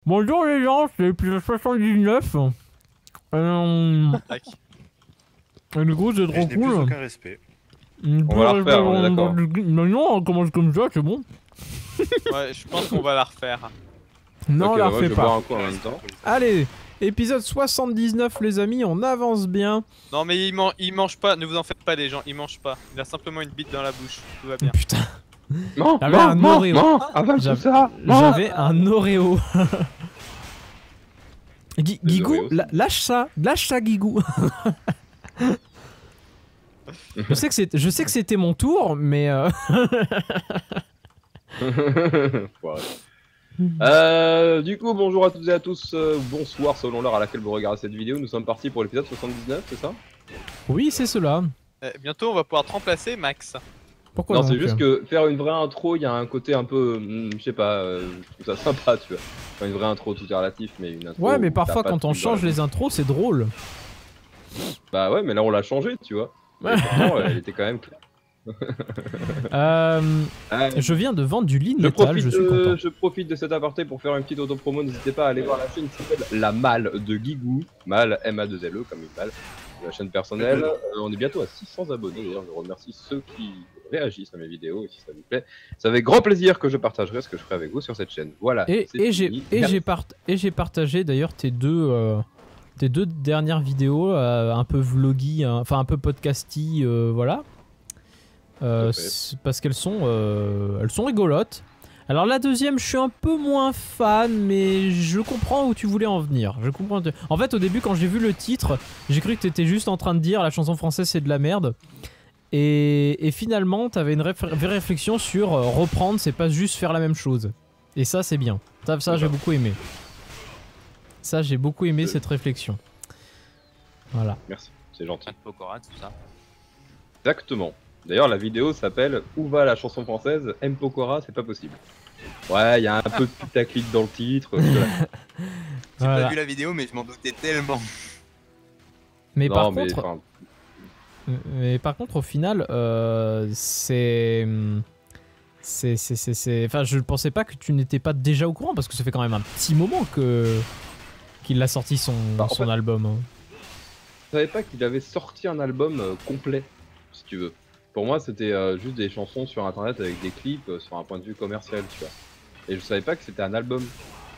Bonjour les gens, c'est l'épisode 79. Tac. Et du coup, c'est Et trop je n'ai plus cool. aucun respect. On va la refaire, on est d'accord. Mais non, on commence comme ça, c'est bon. Ouais, je pense qu'on va la refaire. Non, Ok, on la bah moi, refait je vais boire pas. un coup en même temps. Allez, épisode 79 les amis, on avance bien. Non mais il mange pas, ne vous en faites pas les gens, il mange pas. Il a simplement une bite dans la bouche, tout va bien. Putain, Non, J'avais un non, Oreo. non, avale tout ça. Non. j'avais un Oreo. Guigou, Oreos. lâche ça, Guigou. Je sais que c'était mon tour, mais Ouais. Du coup, bonjour à toutes et à tous, bonsoir selon l'heure à laquelle vous regardez cette vidéo. Nous sommes partis pour l'épisode 79, c'est ça? oui, c'est cela. Bientôt on va pouvoir te remplacer Max. Pourquoi Non, donc c'est juste que faire une vraie intro, il y a un côté un peu, je sais pas, je trouve ça sympa, tu vois. Enfin, une vraie intro, tout est relatif, mais une intro. Ouais, mais où parfois t'as pas quand de on truc dans la change les intros, c'est drôle. Bah ouais, mais là on l'a changé, tu vois. Ouais. Et pourtant, elle était quand même claire. Je viens de vendre du lean metal, je suis content. Je profite de cet aparté pour faire une petite auto-promo. N'hésitez pas à aller voir la chaîne qui s'appelle La Malle de Guigou. Malle, M-A-2-L-E, comme une malle. La chaîne personnelle. On est bientôt à 600 abonnés. D'ailleurs, je remercie ceux qui réagissent à mes vidéos. Et si ça vous plaît, c'est avec grand plaisir que je partagerai ce que je ferai avec vous sur cette chaîne. Voilà. Et c'est fini. j'ai partagé d'ailleurs tes deux dernières vidéos, un peu vloggy, enfin un peu podcasty, voilà. Parce qu'elles sont rigolotes. Alors la deuxième, je suis un peu moins fan, mais je comprends où tu voulais en venir. Je comprends. En fait, au début, quand j'ai vu le titre, j'ai cru que t'étais juste en train de dire la chanson française c'est de la merde. Et finalement, t'avais une vraie réflexion sur reprendre, c'est pas juste faire la même chose. Et ça, c'est bien. Ça j'ai beaucoup aimé. Ça, j'ai beaucoup aimé cette réflexion. Voilà. Merci, c'est gentil. Pokora, tout ça. Exactement. D'ailleurs, la vidéo s'appelle Où va la chanson française? M. Pokora, c'est pas possible. Ouais, il y a un peu de putaclic dans le titre. J'ai Voilà. pas vu la vidéo mais je m'en doutais tellement. Mais Non, par mais, contre. enfin, Mais par contre, au final, c'est. Enfin, je pensais pas que tu n'étais pas déjà au courant parce que ça fait quand même un petit moment qu'il a sorti son Bah, en fait, album. Hein. je savais pas qu'il avait sorti un album complet, si tu veux. Pour moi, c'était juste des chansons sur internet avec des clips sur un point de vue commercial, tu vois. Et je savais pas que c'était un album.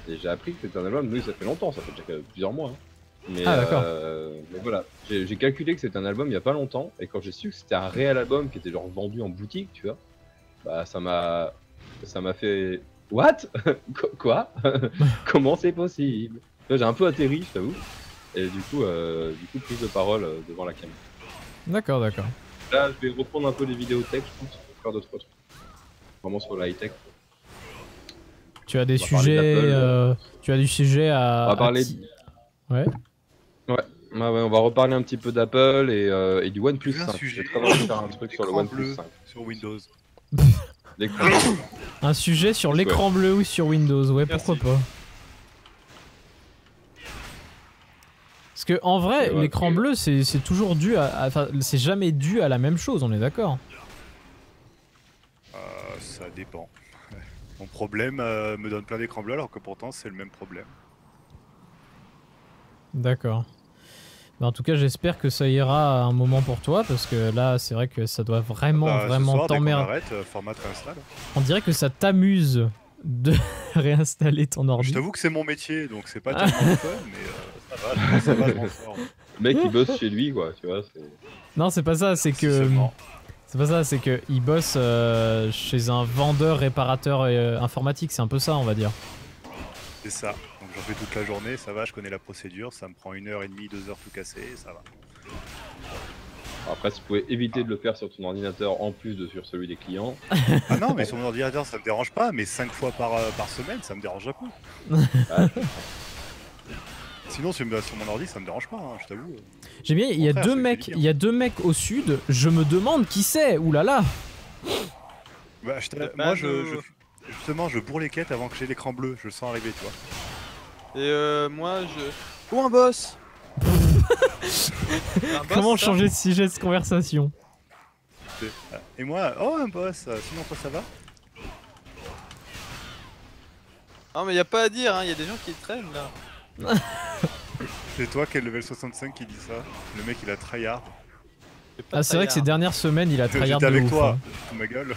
Et j'ai appris que c'était un album. Oui, ça fait longtemps, ça fait déjà plusieurs mois. Hein. Mais, Ah, d'accord. mais voilà, j'ai calculé que c'était un album il y a pas longtemps. Et quand j'ai su que c'était un réel album qui était genre vendu en boutique, tu vois, bah ça m'a fait what? Quoi? Comment c'est possible? J'ai un peu atterri, je t'avoue. Et du coup, prise de parole devant la caméra. D'accord, d'accord. Là, je vais reprendre un peu les vidéos tech, je pense, pour faire d'autres trucs. Vraiment sur la high tech. Tu as des On va parler sujets. d'Apple. Tu as du sujet à. On va parler. Ouais. Ouais, on va reparler un petit peu d'Apple et du OnePlus J'ai un 5. sujet. J'ai très envie de faire un truc sur le Écran OnePlus bleu 5. sur Windows. L'écran. Un sujet sur l'écran bleu ou sur Windows. Ouais, Merci. pourquoi pas. Parce que en vrai, Ouais, l'écran bleu, c'est toujours dû à. Enfin, c'est jamais dû à la même chose, on est d'accord. Ça dépend. Ouais. Mon problème me donne plein d'écrans bleus alors que pourtant c'est le même problème. D'accord. Bah, en tout cas, j'espère que ça ira à un moment pour toi, parce que là, c'est vrai que ça doit vraiment, Bah, ce vraiment soir, dès qu'on t'emmerder. arrête, format réinstalle. On dirait que ça t'amuse de réinstaller ton ordi. Je t'avoue que c'est mon métier donc c'est pas tellement fun mais ça va, je m'en sors. Le mec il bosse chez lui, quoi, tu vois. Non, c'est pas ça, c'est Si que. seulement. C'est pas ça, c'est que il bosse chez un vendeur réparateur informatique, c'est un peu ça, on va dire. C'est ça. Donc j'en fais toute la journée, ça va, je connais la procédure, ça me prend 1h30, 2 heures tout casser, ça va. Après, si tu pouvais éviter de le faire sur ton ordinateur en plus de sur celui des clients. Ah non, mais sur mon ordinateur ça me dérange pas, mais 5 fois par semaine ça me dérange un coup. Ah, Sinon sur mon ordi ça me dérange pas, hein, je t'avoue. J'aime bien, il y a Contraire, deux ça fait mecs, du bien. il y a deux mecs au sud, je me demande qui c'est, oulala. Bah, moi justement je bourre les quêtes avant que j'ai l'écran bleu, je le sens arriver, tu vois. Et moi je. Oh un boss. Un boss, Comment ça changer de sujet de conversation? Et moi, oh un boss, sinon toi ça va? Non, mais y a pas à dire, hein, y a des gens qui traînent là. C'est toi qui es le level 65 qui dit ça. Le mec il a tryhard. Ah, c'est vrai que ces dernières semaines, il a tryhard J'étais de avec ouf. toi, Hein. sous ma gueule.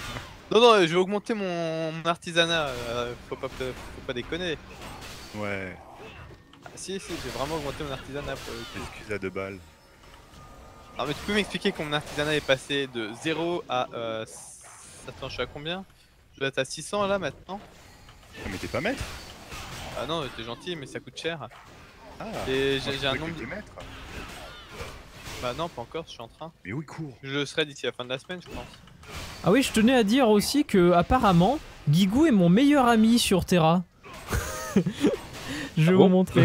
Non, non, je vais augmenter mon artisanat. Faut pas déconner. Ouais, Ah, si, j'ai vraiment augmenté mon artisanat pour le coup. excuse à 2 balles. Alors, mais tu peux m'expliquer que mon artisanat est passé de 0 à. Attends, je suis à combien? Je dois être à 600 là maintenant. Ah, mais t'es pas maître? Ah non, t'es gentil, mais ça coûte cher. Ah, Et moi, je j'ai un croyais nombre que de. t'étais maître. Bah non, pas encore, je suis en train. Mais oui, cours. Je le serai d'ici la fin de la semaine, je pense. Ah oui, je tenais à dire aussi que apparemment, Guigou est mon meilleur ami sur Terra. Je vais vous montrer.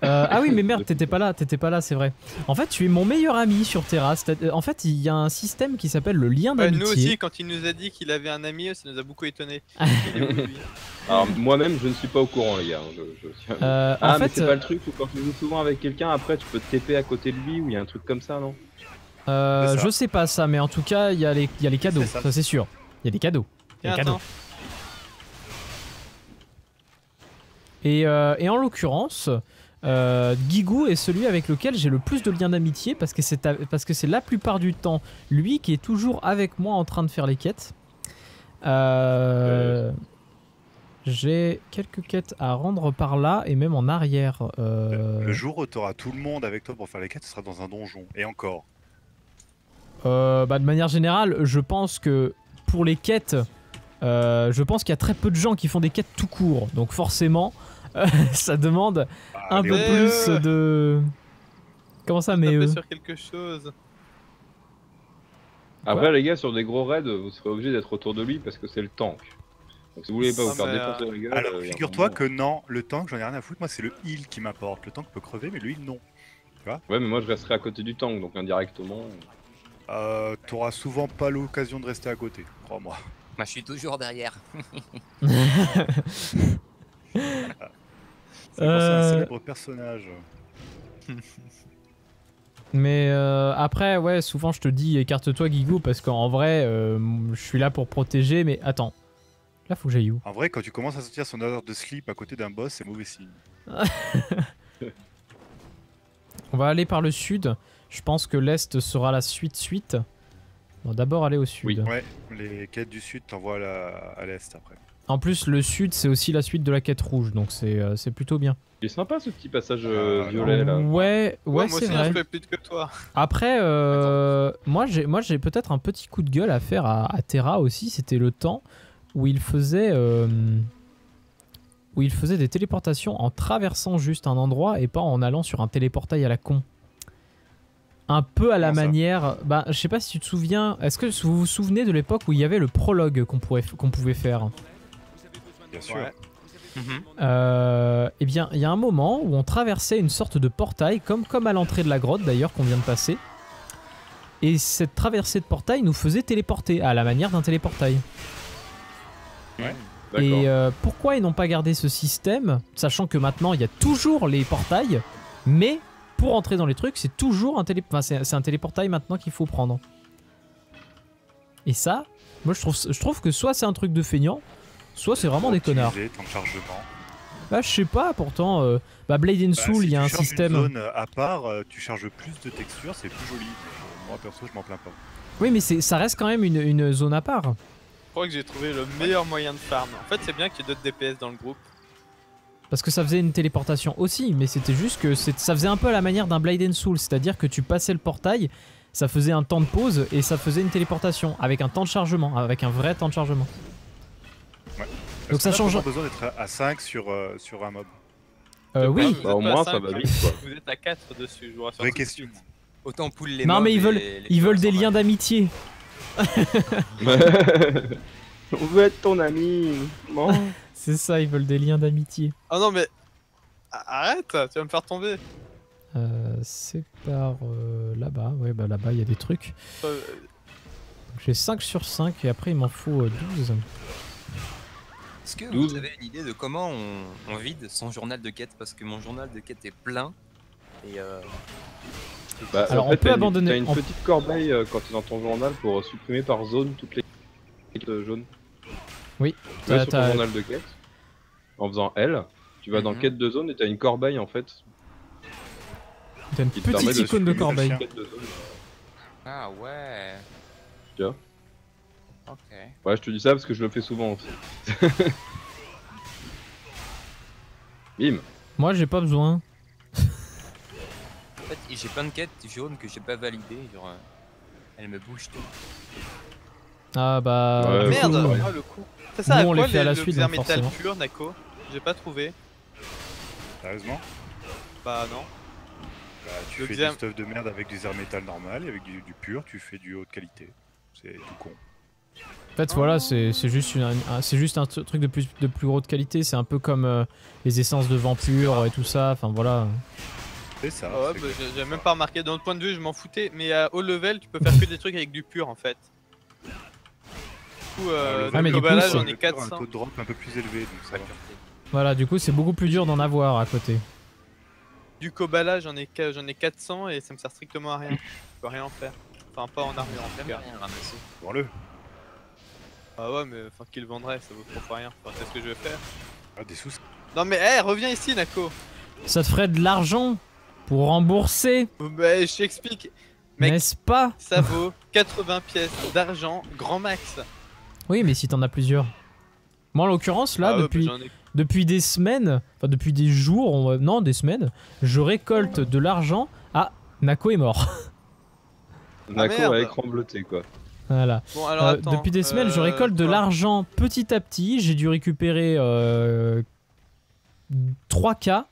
Ah oui, mais merde, t'étais pas là, c'est vrai. En fait, tu es mon meilleur ami sur Terra. En fait, il y a un système qui s'appelle le lien Ouais, nous d'amitié. aussi, quand il nous a dit qu'il avait un ami, ça nous a beaucoup étonné. Alors moi-même je ne suis pas au courant les gars. En Ah mais fait, c'est pas le truc où quand tu joues souvent avec quelqu'un après tu peux te TP à côté de lui ou il y a un truc comme ça non? C'est ça. je sais pas ça, mais en tout cas, il y a les cadeaux, C'est ça. ça c'est sûr. Il y a des cadeaux. Il y a Tiens, des cadeaux. attends. Et en l'occurrence, Guigou est celui avec lequel j'ai le plus de liens d'amitié parce que c'est la plupart du temps lui qui est toujours avec moi en train de faire les quêtes. J'ai quelques quêtes à rendre par là et même en arrière. Le jour où t'auras tout le monde avec toi pour faire les quêtes, ce sera dans un donjon. Et encore. De manière générale, je pense que pour les quêtes, je pense qu'il y a très peu de gens qui font des quêtes tout court. Donc forcément, ça demande un Allez, peu hop. plus de... Comment ça, mais Taper sur quelque chose. Après les gars sur des gros raids vous serez obligé d'être autour de lui parce que c'est le tank. Donc si vous voulez pas vous faire mais, défoncer la gueule. Alors y a un figure-toi moment. que non, le tank j'en ai rien à foutre, moi c'est le heal qui m'apporte. Le tank peut crever mais le heal non. Ouais mais moi je resterai à côté du tank donc indirectement. T'auras souvent pas l'occasion de rester à côté, crois-moi. Moi je suis toujours derrière. C'est un célèbre personnage. Mais après, ouais, souvent je te dis écarte-toi Guigou parce qu'en vrai, je suis là pour protéger, mais attends. Là, faut que j'aille où? En vrai, quand tu commences à sentir son odeur de slip à côté d'un boss, c'est mauvais signe. On va aller par le sud. Je pense que l'est sera la suite. On va d'abord aller au sud. Oui. Ouais, les quêtes du sud t'envoient à l'est après. En plus, le sud, c'est aussi la suite de la quête rouge, donc c'est plutôt bien. Il est sympa ce petit passage Ah, violet là. Ouais, moi c'est aussi, vrai. je fais plus que toi. Après, moi j'ai peut-être un petit coup de gueule à faire à Terra aussi. C'était le temps où il faisait des téléportations en traversant juste un endroit et pas en allant sur un téléportail à la con. Un peu à la Comment ça manière... Bah, je sais pas si tu te souviens... Est-ce que vous vous souvenez de l'époque où il y avait le prologue qu'on pouvait faire? Bien sûr. Ouais. Eh bien, il y a un moment où on traversait une sorte de portail, comme à l'entrée de la grotte d'ailleurs qu'on vient de passer. Et cette traversée de portail nous faisait téléporter, à la manière d'un téléportail. D'accord. Et pourquoi ils n'ont pas gardé ce système, sachant que maintenant il y a toujours les portails, mais pour entrer dans les trucs, c'est toujours un c'est un téléportail maintenant qu'il faut prendre. Et ça, moi je trouve que soit c'est un truc de feignant, soit c'est vraiment des connards. Optimiser ton chargement. Bah je sais pas, pourtant, Blade and Soul, si il y a tu un charges système... une zone à part, tu charges plus de textures, c'est plus joli. Moi perso, je m'en plains pas. Oui, mais ça reste quand même une zone à part. Je crois que j'ai trouvé le meilleur moyen de farm. En fait, c'est bien qu'il y ait d'autres DPS dans le groupe. Parce que ça faisait une téléportation aussi, mais c'était juste que ça faisait un peu à la manière d'un Blade and Soul, c'est-à-dire que tu passais le portail, ça faisait un temps de pause et ça faisait une téléportation avec un temps de chargement, avec un vrai temps de chargement. Ouais. Donc ça change. On a besoin d'être à 5 sur un mob. Oui. Vous êtes Bah, au pas à moins, 5, ça va vite, quoi. Vous êtes à 4 dessus, je vous rassure. Vraie tout de question. suite. Autant pull les Non mobs mais ils veulent, et les ils veulent joueurs des s'en liens battent. d'amitié. On veut être ton ami. Bon. C'est ça, ils veulent des liens d'amitié. Oh non, mais. Arrête, tu vas me faire tomber. C'est par là-bas, ouais bah là-bas il y a des trucs. Euh, Donc, j'ai 5 sur 5 et après il m'en faut 12. Est-ce que 12. vous avez une idée de comment on vide son journal de quête? Parce que mon journal de quête est plein. Et Bah, Alors, en on fait, peut t'as abandonner- T'as une on- petite corbeille quand t'es dans ton journal pour supprimer par zone toutes les quêtes jaunes. Oui, Ouais, t'as- sur ton t'as- journal de quête. en faisant L, tu vas dans Mhm. quête de zone et t'as une corbeille en fait. T'as une Qui te permet petite de icône de supprimer le corbeille. chien. Quête de zone. Ah ouais. Tu vois. Ok. Ouais, je te dis ça parce que je le fais souvent aussi. Bim. Moi j'ai pas besoin. En fait, j'ai plein de quêtes jaunes que j'ai pas validées. Genre, elles me bougent tout. Ah bah. Ouais, du Merde, coup, ah, le coup. Ça sert à nous, on quoi les fait à la le suite, xer donc métal forcément. pur, Nako? J'ai pas trouvé. Sérieusement? Bah non. Bah, tu Le fais xer- du stuff de merde avec du zère métal normal et avec du pur, tu fais du haute qualité. C'est tout con. En fait, voilà, c'est juste, c'est juste un truc de plus haute qualité. C'est un peu comme les essences de vent pur et tout ça. Enfin voilà. C'est ça. Ah ouais, c'est bah, exact. j'ai même pas remarqué. Dans le point de vue, je m'en foutais. Mais à haut level, tu peux faire que des trucs avec du pur en fait. Du coup, Ah, mais donc, du au coup, balage, c'est- j'en ai Le pur a un 400. taux de drop un peu plus élevé, donc ça va. Voilà, du coup, c'est beaucoup plus dur d'en avoir à côté. Du Kobala, j'en ai 400 et ça me sert strictement à rien. Je peux rien en faire. Enfin, pas en armure en tout J'aime cas. rien ramasser. Vends-le. Ah ouais, mais enfin, qui le vendrait, ça vaut trop rien. Enfin, c'est ce que je vais faire. Ah, des sous. Non, mais hey, reviens ici, Nako. Ça te ferait de l'argent pour rembourser, Bah, je t'explique. Mec, n'est-ce pas? ça vaut 80 pièces d'argent, grand max. Oui, mais si t'en as plusieurs. Moi, en l'occurrence, là, Ah ouais, bah, depuis, j'en ai- depuis des semaines, enfin depuis des jours, non, des semaines, je récolte de l'argent. Ah, Nako est mort. Nako merde. à écran bleuté quoi. Voilà. Bon, alors attends. Depuis des semaines, je récolte de quoi l'argent petit à petit. J'ai dû récupérer 3K.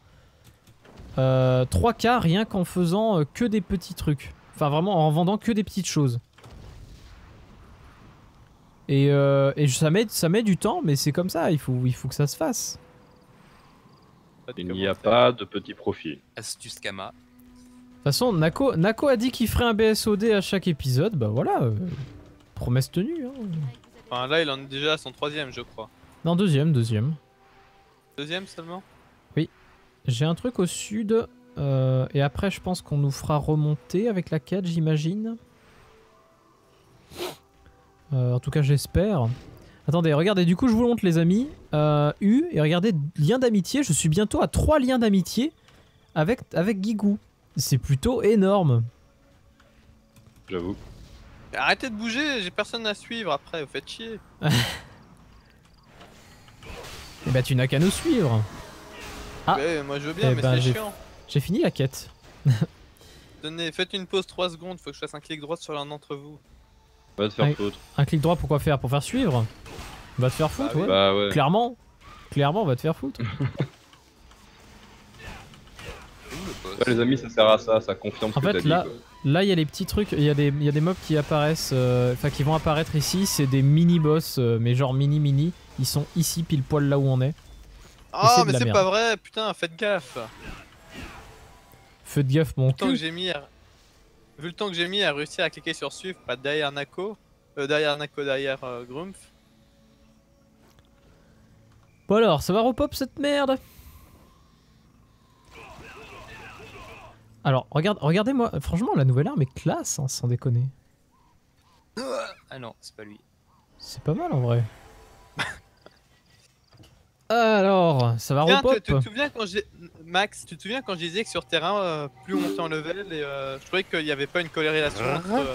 3K rien qu'en faisant que des petits trucs. Enfin, vraiment en vendant que des petites choses. Et ça met du temps, mais c'est comme ça, il faut que ça se fasse. Pas de Il n'y a commentaires. pas de petit profil. Astuce Kama. De toute façon, Nako a dit qu'il ferait un BSOD à chaque épisode. Bah voilà, promesse tenue. Hein. Enfin, là, il en est déjà à son 3ème, je crois. Non, deuxième. 2ème seulement. J'ai un truc au sud. Et après, je pense qu'on nous fera remonter avec la quête, j'imagine. En tout cas, j'espère. Attendez, regardez, du coup, je vous le montre, les amis. U, et regardez, lien d'amitié. Je suis bientôt à 3 liens d'amitié avec Guigou. C'est plutôt énorme. J'avoue. Mais arrêtez de bouger, j'ai personne à suivre après, vous faites chier. Et bah, tu n'as qu'à nous suivre. Ah. Ouais, moi je veux bien, Eh mais ben, c'est chiant. J'ai fini la quête. Faites une pause 3 secondes, faut que je fasse un clic droit sur l'un d'entre vous. Va te faire Ouais. foutre. Un clic droit, pourquoi faire? Pour faire suivre? Va te faire foutre, oui. ouais. Bah ouais. Clairement, va te faire foutre. C'est où le boss? Ouais, les amis, ça sert à ça, ça confirme ce En que fait, t'as dit. là- quoi. Là, il y a les petits trucs, il y a des mobs qui apparaissent, enfin qui vont apparaître ici, c'est des mini-boss, mais genre mini. Ils sont ici, pile poil là où on est. Ah, c'est de mais la c'est merde. pas vrai, putain, faites gaffe. Faites gaffe, mon Le temps que cul. j'ai mis à... Vu le temps que j'ai mis à réussir à cliquer sur suivre, pas derrière Nako, derrière Grumpf. Bon alors, ça va repop cette merde? Alors, regardez-moi, franchement, la nouvelle arme est classe, hein, sans déconner. Ah non, c'est pas lui. C'est pas mal en vrai. Alors, ça va Tiens, repop. tu te souviens quand j'ai... Max, tu te souviens quand je disais que sur terrain, plus on montait en level, et je trouvais qu'il n'y avait pas une corrélation entre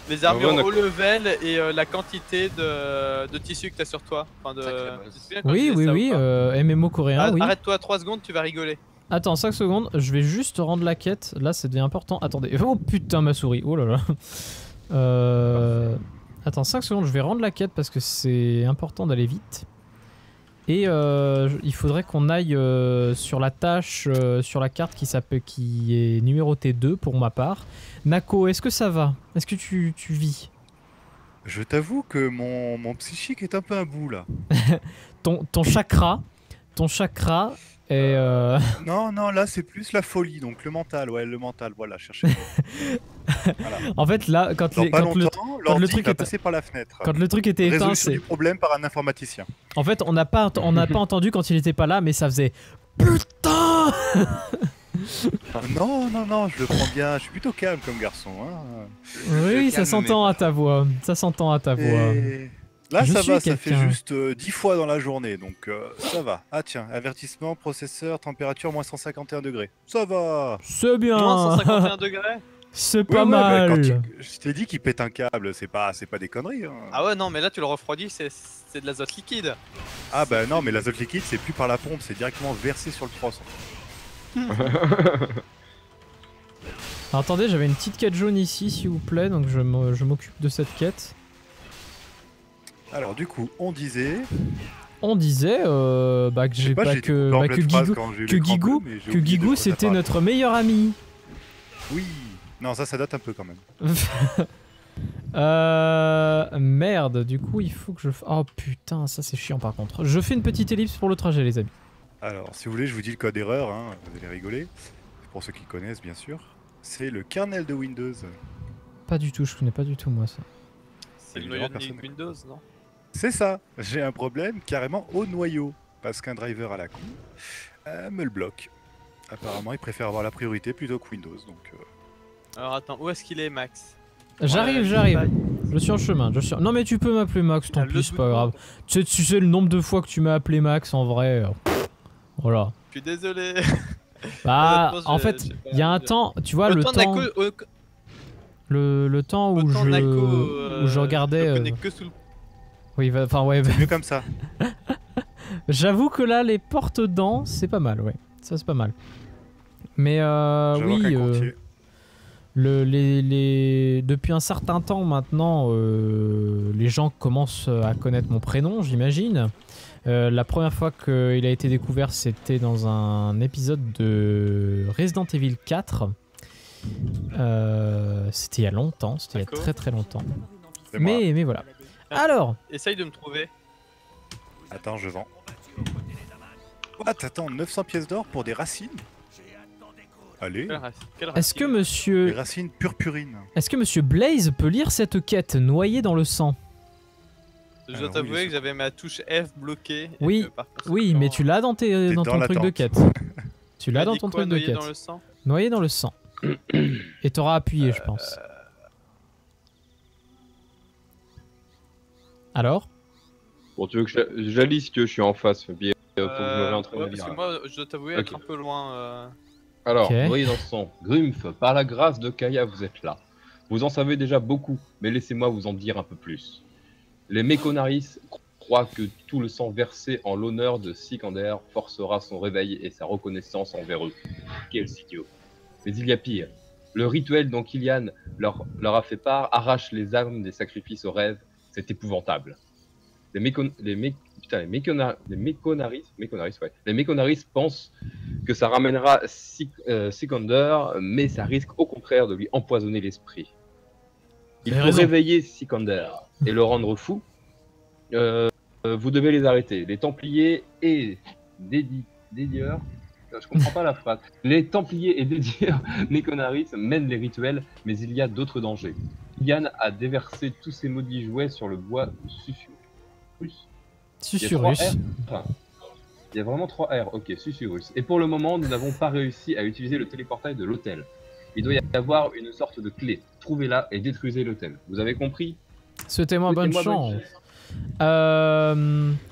les armures ouais, haut level et la quantité de tissu que t'as sur toi. Enfin, de... Sacré boss. Tu te souviens quand je Oui, disais oui, ça ou oui, pas MMO coréen, Ah, oui. Arrête-toi 3 secondes, tu vas rigoler. Attends, 5 secondes, je vais juste rendre la quête. Là, ça devient important. Attendez. Oh putain, ma souris. Oh là là. Attends, 5 secondes, je vais rendre la quête parce que c'est important d'aller vite. Et il faudrait qu'on aille sur la tâche, sur la carte qui est numérotée 2 pour ma part. Nako, est-ce que ça va? Est-ce que tu vis? Je t'avoue que mon psychique est un peu à bout là. Ton chakra est... Non, non, là c'est plus la folie, donc le mental, voilà, cherchez. Voilà. En fait, là, quand, Dans pas quand le, longtemps, le l'ordi truc va est- passer par la fenêtre. quand le truc était éteint, Résolution c'est... du problème par un informaticien. En fait, on n'a pas entendu quand il était pas là, mais ça faisait putain. Non, non, non, je le prends bien, je suis plutôt calme comme garçon. Hein. Oui, Je ça calme s'entend mes- à ta voix. Ça s'entend à ta voix. Et Là, Je ça suis va, ça fait quelqu'un. juste 10 fois dans la journée, donc ça va. Ah tiens, avertissement, processeur, température moins 151 degrés. Ça va. C'est bien. Moins 151 degrés. C'est Oui, pas ouais, bah, mal. je t'ai dit qu'il pète un câble, c'est pas des conneries. Hein. Ah ouais, non, mais là tu le refroidis, c'est de l'azote liquide. Ah bah non, mais l'azote liquide, c'est plus par la pompe, c'est directement versé sur le tros. Alors, attendez, j'avais une petite quête jaune ici, s'il vous plaît, donc je m'occupe de cette quête. Alors du coup, on disait... On disait que Je sais pas, j'ai été coupé en pleine phrase quand j'ai eu l'écran bleu, mais j'ai oublié de quoi ça c'était parlait. notre meilleur ami. Oui. Non, ça date un peu quand même. Merde, du coup il faut que je... Oh putain, ça c'est chiant par contre. Je fais une petite ellipse pour le trajet les amis. Alors, si vous voulez, je vous dis le code erreur, hein, vous allez rigoler. Pour ceux qui connaissent, bien sûr. C'est le kernel de Windows. Pas du tout, je connais pas du tout moi ça. C'est le Évidemment, noyau de personne- Windows, non? C'est ça, j'ai un problème carrément au noyau. Parce qu'un driver à la con me le bloque. Apparemment, il préfère avoir la priorité plutôt que Windows. Donc, Alors attends, où est-ce qu'il est, Max? J'arrive, Ouais, j'arrive. Je suis en chemin, Non mais tu peux m'appeler Max, tant Ah, le pis, c'est bout pas de grave. Tu sais le nombre de fois que tu m'as appelé Max en vrai. Voilà. Je suis désolé. Bah, Honnêtement, en j'ai- fait, j'ai pas il y a un envie de- temps, tu vois, le temps, le temps où Autant Nako, où je regardais. Je le connais que sous le... Oui, enfin ouais. c'est mieux comme ça. J'avoue que là, les portes dents, c'est pas mal, ouais. Ça, c'est pas mal. Mais J'invoque oui, un courtier. depuis un certain temps maintenant, les gens commencent à connaître mon prénom, j'imagine. La première fois qu'il a été découvert, c'était dans un épisode de Resident Evil 4. C'était il y a longtemps, c'était il y a D'accord. très très longtemps. C'est moi. Mais voilà. Alors, Essaye de me trouver. Attends, je vends. What? Attends, 900 pièces d'or pour des racines? Allez, Quelle est-ce que racine? des monsieur... racines purpurines. Est-ce que Monsieur Blaze peut lire cette quête noyée dans le sang? Je dois Alors, oui, t'avouer bien que j'avais ma touche F bloquée. et Oui, que, par Oui, conséquent, mais tu l'as dans, T'es dans dans ton truc de l'attente. quête. Tu tu l'as m'as dans dit ton quoi, truc de noyé quête. dans le sang. Noyé dans le sang. Et t'auras appuyé, je pense. Alors? Bon, tu veux que j'alise si tu veux, je suis en face. Puis, faut que je me réentraîne à ouais, parce lire. que moi, je dois t'avouer Ok. être un peu loin. Alors, Ok. noyé dans le sang. Grumpf, par la grâce de Kaya, vous êtes là. Vous en savez déjà beaucoup, mais laissez-moi vous en dire un peu plus. Les Mekonaris croient que tout le sang versé en l'honneur de Sikander forcera son réveil et sa reconnaissance envers eux. Quels idiots. Mais il y a pire. Le rituel dont Kylian leur a fait part arrache les âmes des sacrifices au rêve. C'est épouvantable. Les Mekonaris pensent que ça ramènera Sikander, mais ça risque au contraire de lui empoisonner l'esprit. Il Vous avez faut raison. réveiller Sikander et le rendre fou. Vous devez les arrêter. Les Templiers et Dédieurs. Je comprends pas la phrase. Les Templiers et Dédieurs Mekonaris mènent les rituels, mais il y a d'autres dangers. Yann a déversé tous ses maudits jouets sur le bois Susurrus. Susurrus. Il y a vraiment 3 R, ok, Susurrus. Et pour le moment, nous n'avons pas réussi à utiliser le téléportail de l'hôtel. Il doit y avoir une sorte de clé. Trouvez-la et détruisez l'hôtel. Vous avez compris? Souhaitez-moi bonne Souhaitez-moi bonne chance.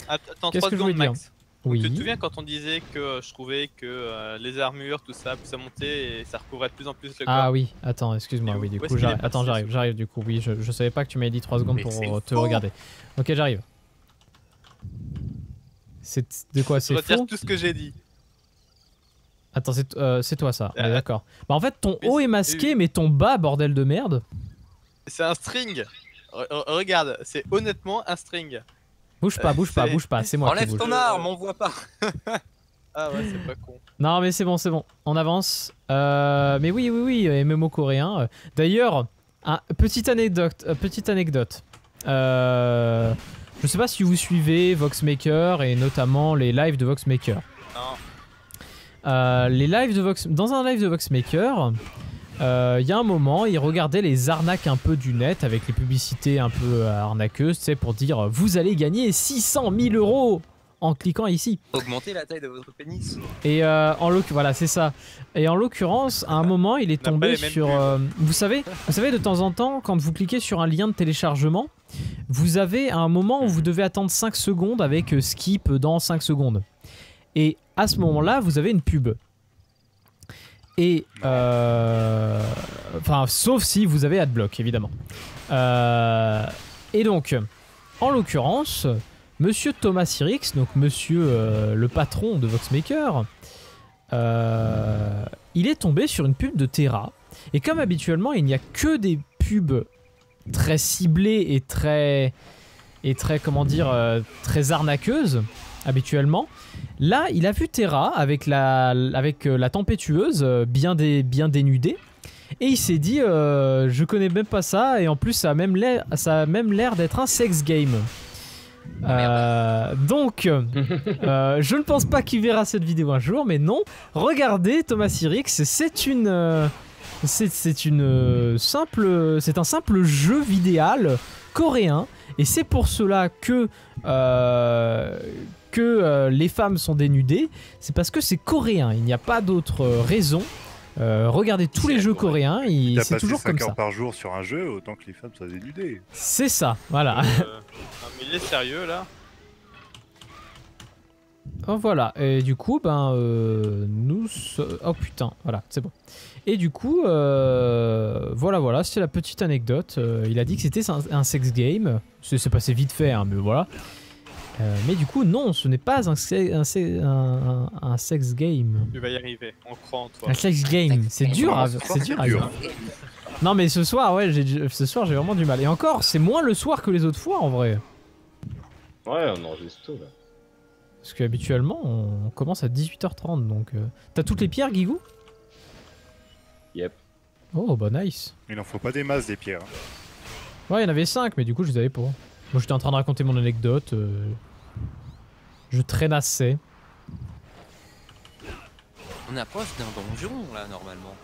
Attends, Qu'est-ce 3 que je voulais secondes, dire? Max. Tu te Oui. souviens quand on disait que je trouvais que les armures, tout ça, plus ça montait et ça recouvrait de plus en plus le corps? Ah oui, attends, excuse-moi, Et oui, où du est-ce coup, qu'il est j'arrive. passé, Attends, ce j'arrive du coup, oui, je savais pas que tu m'avais dit 3 secondes Mais pour c'est te faux. regarder. Ok, j'arrive. C'est de quoi, Je c'est retire faux? tout ce que j'ai dit. Attends, c'est toi ça, on est Ah, d'accord. Bah en fait, ton oui, haut est oui, masqué, oui. mais ton bas, bordel de merde. C'est un string. Regarde, c'est honnêtement un string. Bouge pas, bouge pas, c'est- bouge pas, c'est moi qui Enlève bouge. ton arme, on voit pas. Ah ouais, c'est pas con. Non mais c'est bon, on avance. Mais oui, MMO coréen. D'ailleurs, petite anecdote. Je sais pas si vous suivez Voxmaker et notamment les lives de Voxmaker. Non. Les lives de dans un live de Voxmaker, il y a un moment, il regardait les arnaques un peu du net avec les publicités un peu arnaqueuses, tu sais, pour dire vous allez gagner 600 000 € en cliquant ici. Augmentez la taille de votre pénis. Et voilà, c'est ça. Et en l'occurrence, à un moment, il est On n'a pas tombé les mêmes sur. pubs. Vous savez, de temps en temps, quand vous cliquez sur un lien de téléchargement, vous avez un moment où vous devez attendre 5 secondes avec skip dans 5 secondes. Et à ce moment-là, vous avez une pub. Et enfin, sauf si vous avez Adblock, évidemment. Et donc, en l'occurrence, Monsieur Thomas Sirix, donc Monsieur le patron de Voxmaker, il est tombé sur une pub de Terra. Et comme habituellement, il n'y a que des pubs très ciblées et très comment dire, très arnaqueuses habituellement. Là, il a vu Terra avec la tempétueuse bien dénudée. Et il s'est dit, je connais même pas ça, et en plus ça a même l'air d'être un sex game. Donc, je ne pense pas qu'il verra cette vidéo un jour, mais non. Regardez Thomas Sirix, c'est un simple jeu vidéal coréen, et c'est pour cela que les femmes sont dénudées. C'est parce que c'est coréen, il n'y a pas d'autre raison. Regardez tous les jeux coréens, c'est toujours comme ça. 5 heures par jour sur un jeu, autant que les femmes soient dénudées. C'est ça, voilà. Non, mais il est sérieux là. Oh, voilà, et du coup, ben, oh putain, voilà, c'est bon. Et du coup, voilà, c'était la petite anecdote. Il a dit que c'était un sex game. C'est passé vite fait, hein, mais voilà. Mais du coup, non, ce n'est pas un sex game. Tu vas y arriver, on croit en toi. Un sex game, c'est dur à dire. Non, mais ce soir, ouais, j'ai vraiment du mal. Et encore, c'est moins le soir que les autres fois en vrai. Ouais, on enregistre tôt là. Parce qu'habituellement, on commence à 18h30, donc... T'as toutes les pierres, Guigou? Yep. Oh, bah nice. Il n'en faut pas des masses, des pierres. Ouais, il y en avait 5, mais du coup, je les avais pas. Moi, j'étais en train de raconter mon anecdote. Je traînassais. On approche d'un donjon, là, normalement.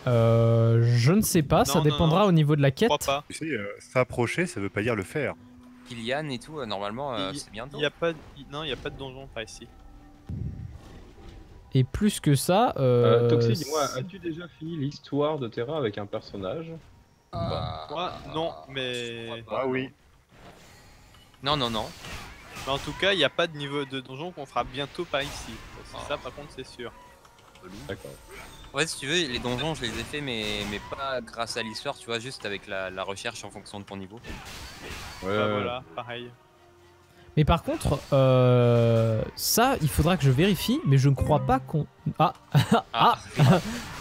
Je ne sais pas, ça Non, dépendra non. au niveau de la Je crois quête. pas. Tu sais, s'approcher, ça veut pas dire le faire. Kylian et tout, normalement, c'est bientôt. Il y a pas de donjon par ici. Et plus que ça... Toxic, dis-moi, as-tu déjà fini l'histoire de Terra avec un personnage? Moi, non, mais... Ah oui. Non. Mais en tout cas, il n'y a pas de niveau de donjon qu'on fera bientôt par ici. Ça, par contre, c'est sûr. D'accord. Ouais, si tu veux, les donjons, je les ai fait, mais pas grâce à l'histoire, tu vois, juste avec la recherche en fonction de ton niveau. Bah, voilà, pareil. Mais par contre, ça, il faudra que je vérifie, mais je ne crois pas qu'on... Ah.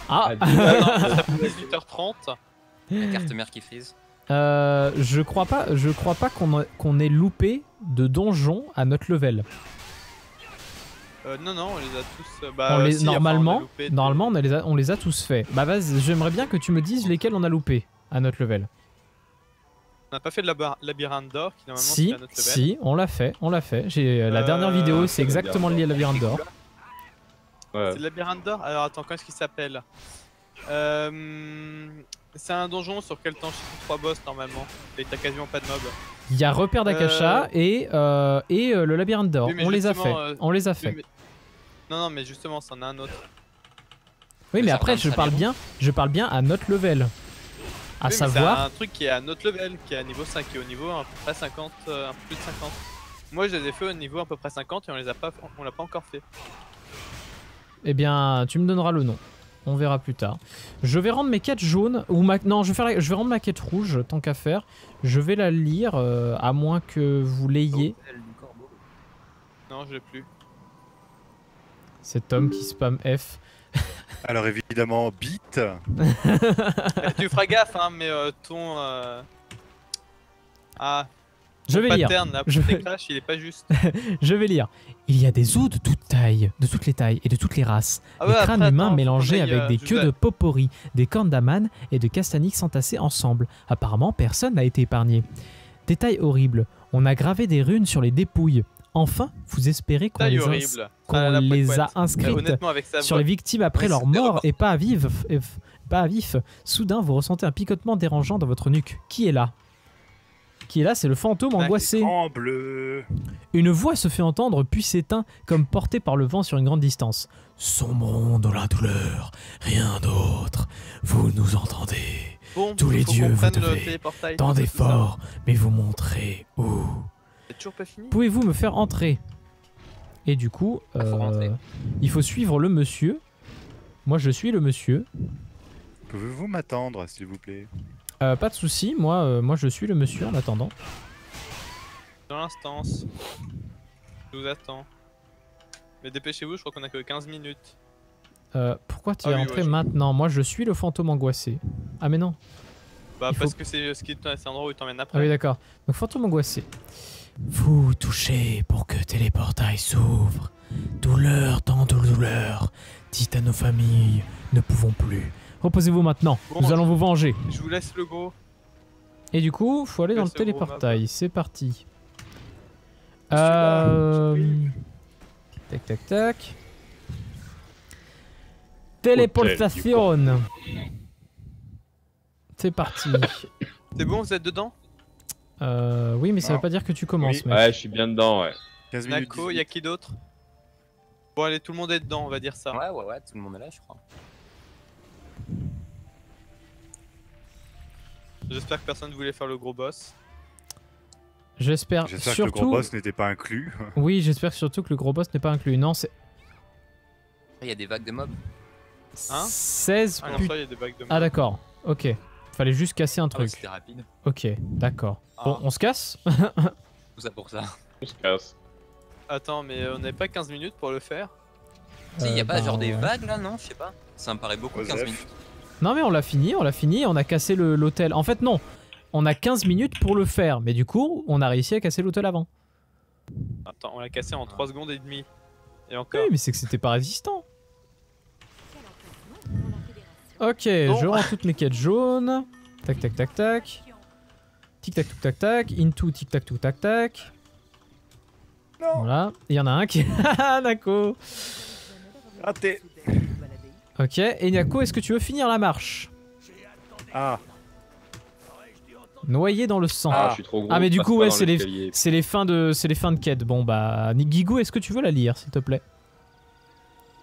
18h30. La carte mère qui freeze. Je crois pas qu'on ait loupé de donjons à notre level. Non, on les a tous... Normalement, loupé normalement on les a tous fait. Bah vas-y, j'aimerais bien que tu me dises lesquels on a loupé à notre level. On n'a pas fait le labyrinthe d'or qui normalement Si, c'est à notre level. si, on l'a fait. La dernière vidéo, c'est exactement lié à labyrinthe d'or. Ouais. C'est le labyrinthe d'or. Alors attends, comment est-ce qu'il s'appelle C'est un donjon sur lequel t'enchaînes 3 boss normalement. Et t'as quasiment pas de mobs. Il y a repère d'Akasha et le labyrinthe d'or. Oui, mais On les a justement, fait. On les a fait. Oui, mais... Non, mais justement, c'en a un autre. Oui, mais ça après, regarde je parle bien à notre level. À Oui, mais savoir... c'est un truc qui est à notre level, qui est à niveau 5 et au niveau à peu près 50, un peu plus de 50. Moi, je les ai fait au niveau à peu près 50 et on l'a pas encore fait. Eh bien, tu me donneras le nom. On verra plus tard. Je vais rendre mes quêtes jaunes. Non, je vais rendre ma quête rouge, tant qu'à faire. Je vais la lire, à moins que vous l'ayez. Non, je l'ai plus. Cet homme qui spam F. Alors évidemment, beat. Tu feras gaffe, hein, mais ton... Je vais lire. Pattern, là, Je pour tes vais- clashs, il est pas juste. Je vais lire. Il y a des os de toutes tailles, de toutes les tailles et de toutes les races. Ah Des ouais, crânes après, humains attends, mélangés faut qu'on avec aille, des je queues vais- de popori, des cornes d'aman et de castanix entassées ensemble. Apparemment, personne n'a été épargné. Détail horrible. On a gravé des runes sur les dépouilles. Enfin, vous espérez qu'on Taille les, horrible. qu'on Ah, la les poète. a inscrites Honnêtement, avec sa sur voix. les victimes après Oui, leur c'était mort horrible. et pas à vif. Soudain, vous ressentez un picotement dérangeant dans votre nuque. Qui est là? qui est là, c'est le fantôme angoissé. En bleu. Une voix se fait entendre puis s'éteint comme portée par le vent sur une grande distance. Sombrons dans la douleur, rien d'autre. Vous nous entendez. Bon, Tous les faut dieux qu'on vous prenne le devez téléportail, tant tout ça. d'efforts, mais vous montrez où. C'est toujours pas fini. Pouvez-vous me faire entrer? Et du coup, faut rentrer. il faut suivre le monsieur. Moi, je suis le monsieur. Pouvez-vous m'attendre, s'il vous plaît? Pas de souci, moi je suis le monsieur en attendant. Dans l'instance. Je vous attends. Mais dépêchez-vous, je crois qu'on a que 15 minutes. Pourquoi tu es Ah oui, rentré ouais, je- maintenant? Moi, je suis le fantôme angoissé. Ah mais non. Bah, Il faut- parce que c'est ce qui c'est l'endroit où il t'emmène Ah après. oui, d'accord. Donc fantôme angoissé. Vous touchez pour que téléportail s'ouvre. Douleur, tant de douleur. Dites à nos familles, ne pouvons plus. Reposez-vous maintenant, Bon, nous allons vous venger. Je vous laisse le go. Et du coup, faut aller dans le Laisse le gros téléportail. C'est parti. Celui-là, Tac tac tac. Téléportation. C'est parti. C'est bon, vous êtes dedans? Oui, mais ça veut Non. pas dire que tu commences, Oui. mec. Ouais, je suis bien dedans, ouais. 15 minutes. Nako, y a qui d'autre? Bon, allez, tout le monde est dedans, on va dire ça. Ouais, tout le monde est là, je crois. J'espère que personne ne voulait faire le gros boss. J'espère J'espère que surtout. le gros boss n'était pas inclus. Oui, j'espère surtout que le gros boss n'est pas inclus. Non, c'est Il y a des vagues de mobs. Hein 16 Ah non, put- ça, y a des bagues de Ah d'accord. Ok. Fallait juste casser un Ah ouais, truc. c'était rapide. Ok, d'accord. Bon, Ah. on se casse. Tout ça pour ça. On se casse. Attends, mais on n'avait pas 15 minutes pour le faire? Si, y a pas bah, genre des ouais. vagues là, non? Je sais pas. Ça me paraît beaucoup, 15 Joseph. minutes. Non mais on l'a fini, on a cassé l'hôtel. En fait non, on a 15 minutes pour le faire, mais du coup on a réussi à casser l'hôtel avant. Attends, on l'a cassé en 3 secondes et demie. Et encore. Oui mais c'est que c'était pas résistant. Ok, Bon. je rends toutes mes quêtes jaunes. Tac tac tac tac. Tic tac tac tac tac. Into tic tac tac tac tac. Non. Voilà, il y en a un qui... Haha Nako. Raté. Ok, et Nako, est-ce que tu veux finir la marche? Ah, Noyé dans le sang. Ah, je suis trop gros. Ah, mais du passe coup, pas ouais, dans l'escalier. c'est les fins de quête. Bon bah, Guigou, est-ce que tu veux la lire, s'il te plaît?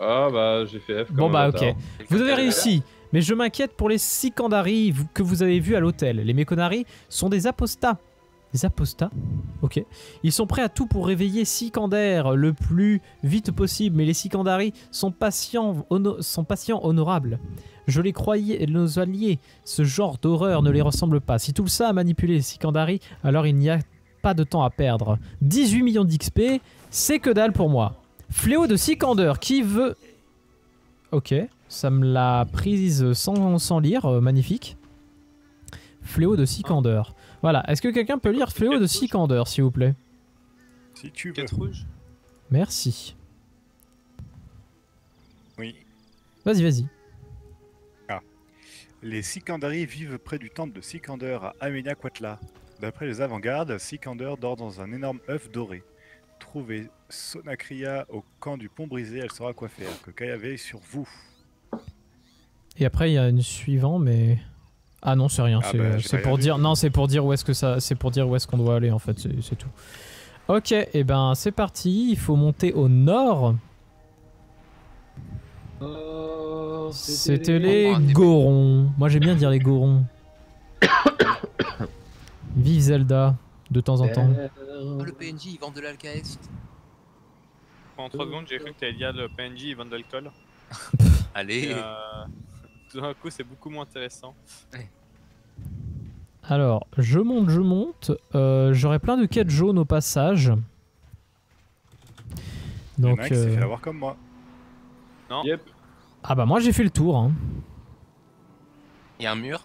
Ah bah, j'ai fait F comme Bon un bah, bâtard. ok. Vous avez réussi, mais je m'inquiète pour les Sikandari que vous avez vus à l'hôtel. Les Mekonari sont des apostats. Des apostats? Ok. Ils sont prêts à tout pour réveiller Sikander le plus vite possible, mais les Sikandari sont patients honorables. Je les croyais nos alliés. Ce genre d'horreur ne les ressemble pas. Si tout ça a manipulé les Sikandari, alors il n'y a pas de temps à perdre. 18 millions d'XP, c'est que dalle pour moi. Fléau de Sikander, qui veut... Ok, ça me l'a prise sans lire, magnifique. Fléau de Sikander. Voilà, est-ce que quelqu'un peut lire Fléau de Sikander, s'il vous plaît? si tu veux. Quête rouge. Merci. Oui. Vas-y, vas-y. Les Sikandari vivent près du temple de Sikander à Amenia-Quatla. D'après les avant-gardes, Sikander dort dans un énorme œuf doré. Trouvez Sonakria au camp du pont brisé, elle saura quoi faire. Que Kaya veille sur vous. Et après, il y a une suivante, mais... Ah non, c'est rien, Ah c'est bah, j'ai c'est pas pour regardé. dire... Non, c'est pour dire où est-ce que ça... C'est pour dire où est-ce qu'on doit aller, en fait, c'est tout. Ok, et ben c'est parti, il faut monter au nord. Oh, C'était les Ah, des- Gorons. Moi j'aime bien dire les Gorons. Vive Zelda, de temps en temps. Oh, le PNJ, ils vendent de l'alcaest. En 3 secondes, j'ai cru que t'allais dire le PNJ, ils vendent de l'alcool. Allez. Et tout d'un coup, c'est beaucoup moins intéressant. Alors, je monte. J'aurai plein de quêtes jaunes au passage. Il y en Donc, a un qui s'est fait avoir comme moi. Yep. ah bah moi j'ai fait le tour. Hein. Il y a un mur.